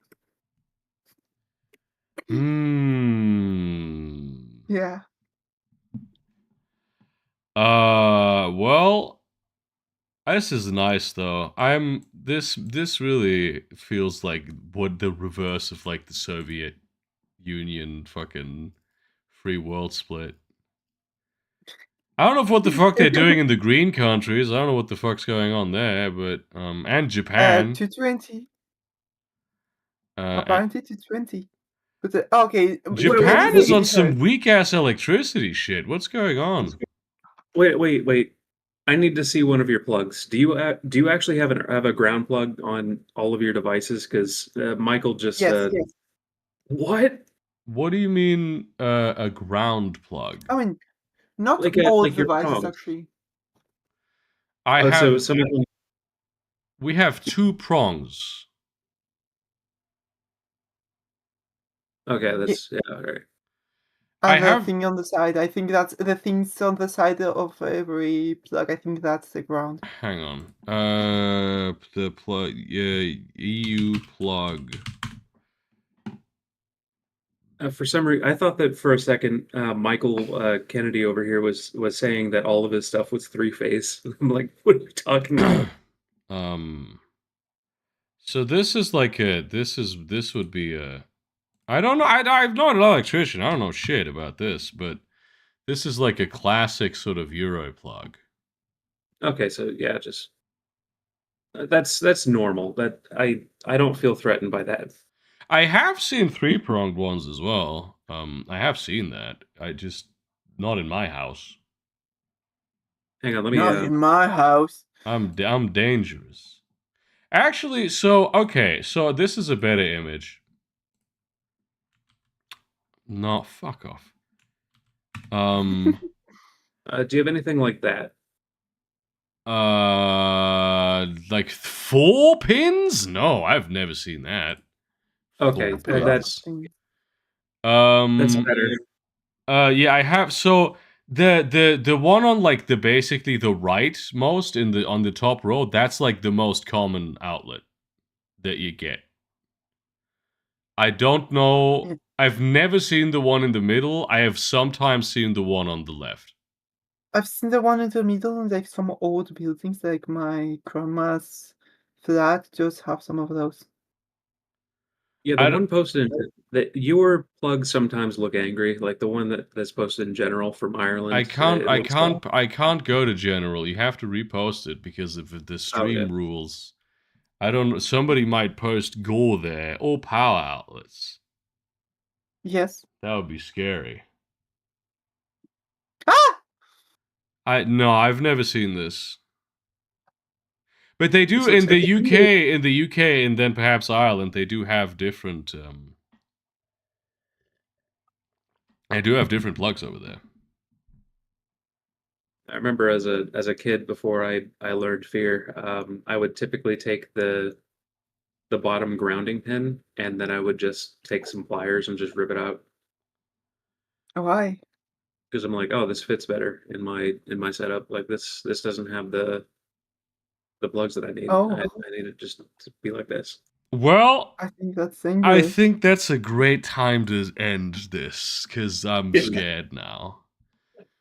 Speaker 3: Yeah.
Speaker 1: Well, this is nice though. This really feels like what the reverse of like the Soviet Union fucking free world split. I don't know what the fuck they're doing in the green countries. I don't know what the fuck's going on there, but and Japan.
Speaker 3: 220. Apparently 220. But okay,
Speaker 1: Japan is on some weak ass electricity shit. What's going on?
Speaker 2: Wait. I need to see one of your plugs. Do you actually have a ground plug on all of your devices? Because Michael just
Speaker 3: yes.
Speaker 2: What?
Speaker 1: What do you mean a ground plug?
Speaker 3: I mean, not like all devices actually.
Speaker 1: I have. We have 2 prongs.
Speaker 2: Okay, that's yeah, all right.
Speaker 1: I
Speaker 3: And the
Speaker 1: have-
Speaker 3: thing on the side, I think that's the things on the side of every plug. I think that's the ground.
Speaker 1: Hang on. The plug. EU plug.
Speaker 2: For some reason, I thought that for a second, Michael Kennedy over here was saying that all of his stuff was three-phase. I'm like, what are you talking about?
Speaker 1: So this is like this would be a. I don't know. I'm not an electrician. I don't know shit about this, but this is like a classic sort of Euro plug.
Speaker 2: Okay, so yeah, just that's normal. That I don't feel threatened by that.
Speaker 1: I have seen three-pronged ones as well. I have seen that. I just not in my house.
Speaker 2: Hang on, let me.
Speaker 3: Not in my house.
Speaker 1: I'm dangerous. Actually, so okay, so this is a better image. No, fuck off.
Speaker 2: Do you have anything like that?
Speaker 1: Like 4 pins? No, I've never seen that.
Speaker 2: Okay,
Speaker 1: 4
Speaker 3: That's a lot of
Speaker 1: pins.
Speaker 3: things.
Speaker 2: that's
Speaker 1: Um,
Speaker 2: better.
Speaker 1: yeah, I have. So the one on like the basically the right most in the on the top row, that's like the most common outlet that you get. I don't know.
Speaker 3: Yeah.
Speaker 1: I've never seen the one in the middle. I have sometimes seen the one on the left.
Speaker 3: I've seen the one in the middle, and like some old buildings, like my grandma's flat, just have some of those.
Speaker 2: Yeah,
Speaker 1: I
Speaker 2: the
Speaker 1: don't-
Speaker 2: one posted that your plugs sometimes look angry, like the one that's posted in general from Ireland.
Speaker 1: I can't.
Speaker 2: it
Speaker 1: I
Speaker 2: looks
Speaker 1: can't.
Speaker 2: off.
Speaker 1: I can't go to general. You have to repost it because of the stream
Speaker 2: Okay.
Speaker 1: rules. I don't. Somebody might post gore there or power outlets.
Speaker 3: Yes.
Speaker 1: That would be scary.
Speaker 3: Ah!
Speaker 1: No, I've never seen this. But they do
Speaker 2: This
Speaker 1: in
Speaker 2: looks
Speaker 1: the
Speaker 2: like-
Speaker 1: UK, and then perhaps Ireland. They do have different. They do have different plugs over there.
Speaker 2: I remember as a kid before I learned fear, I would typically take the bottom grounding pin and then I would just take some pliers and just rip it out
Speaker 3: Why?
Speaker 2: because I'm like, oh, this fits better in my setup. Like this doesn't have the plugs that I need.
Speaker 3: Oh.
Speaker 2: I need it just to be like this.
Speaker 1: Well,
Speaker 3: I think that's
Speaker 1: I
Speaker 3: English.
Speaker 1: think that's a great time to end this because I'm
Speaker 2: Yeah.
Speaker 1: scared now.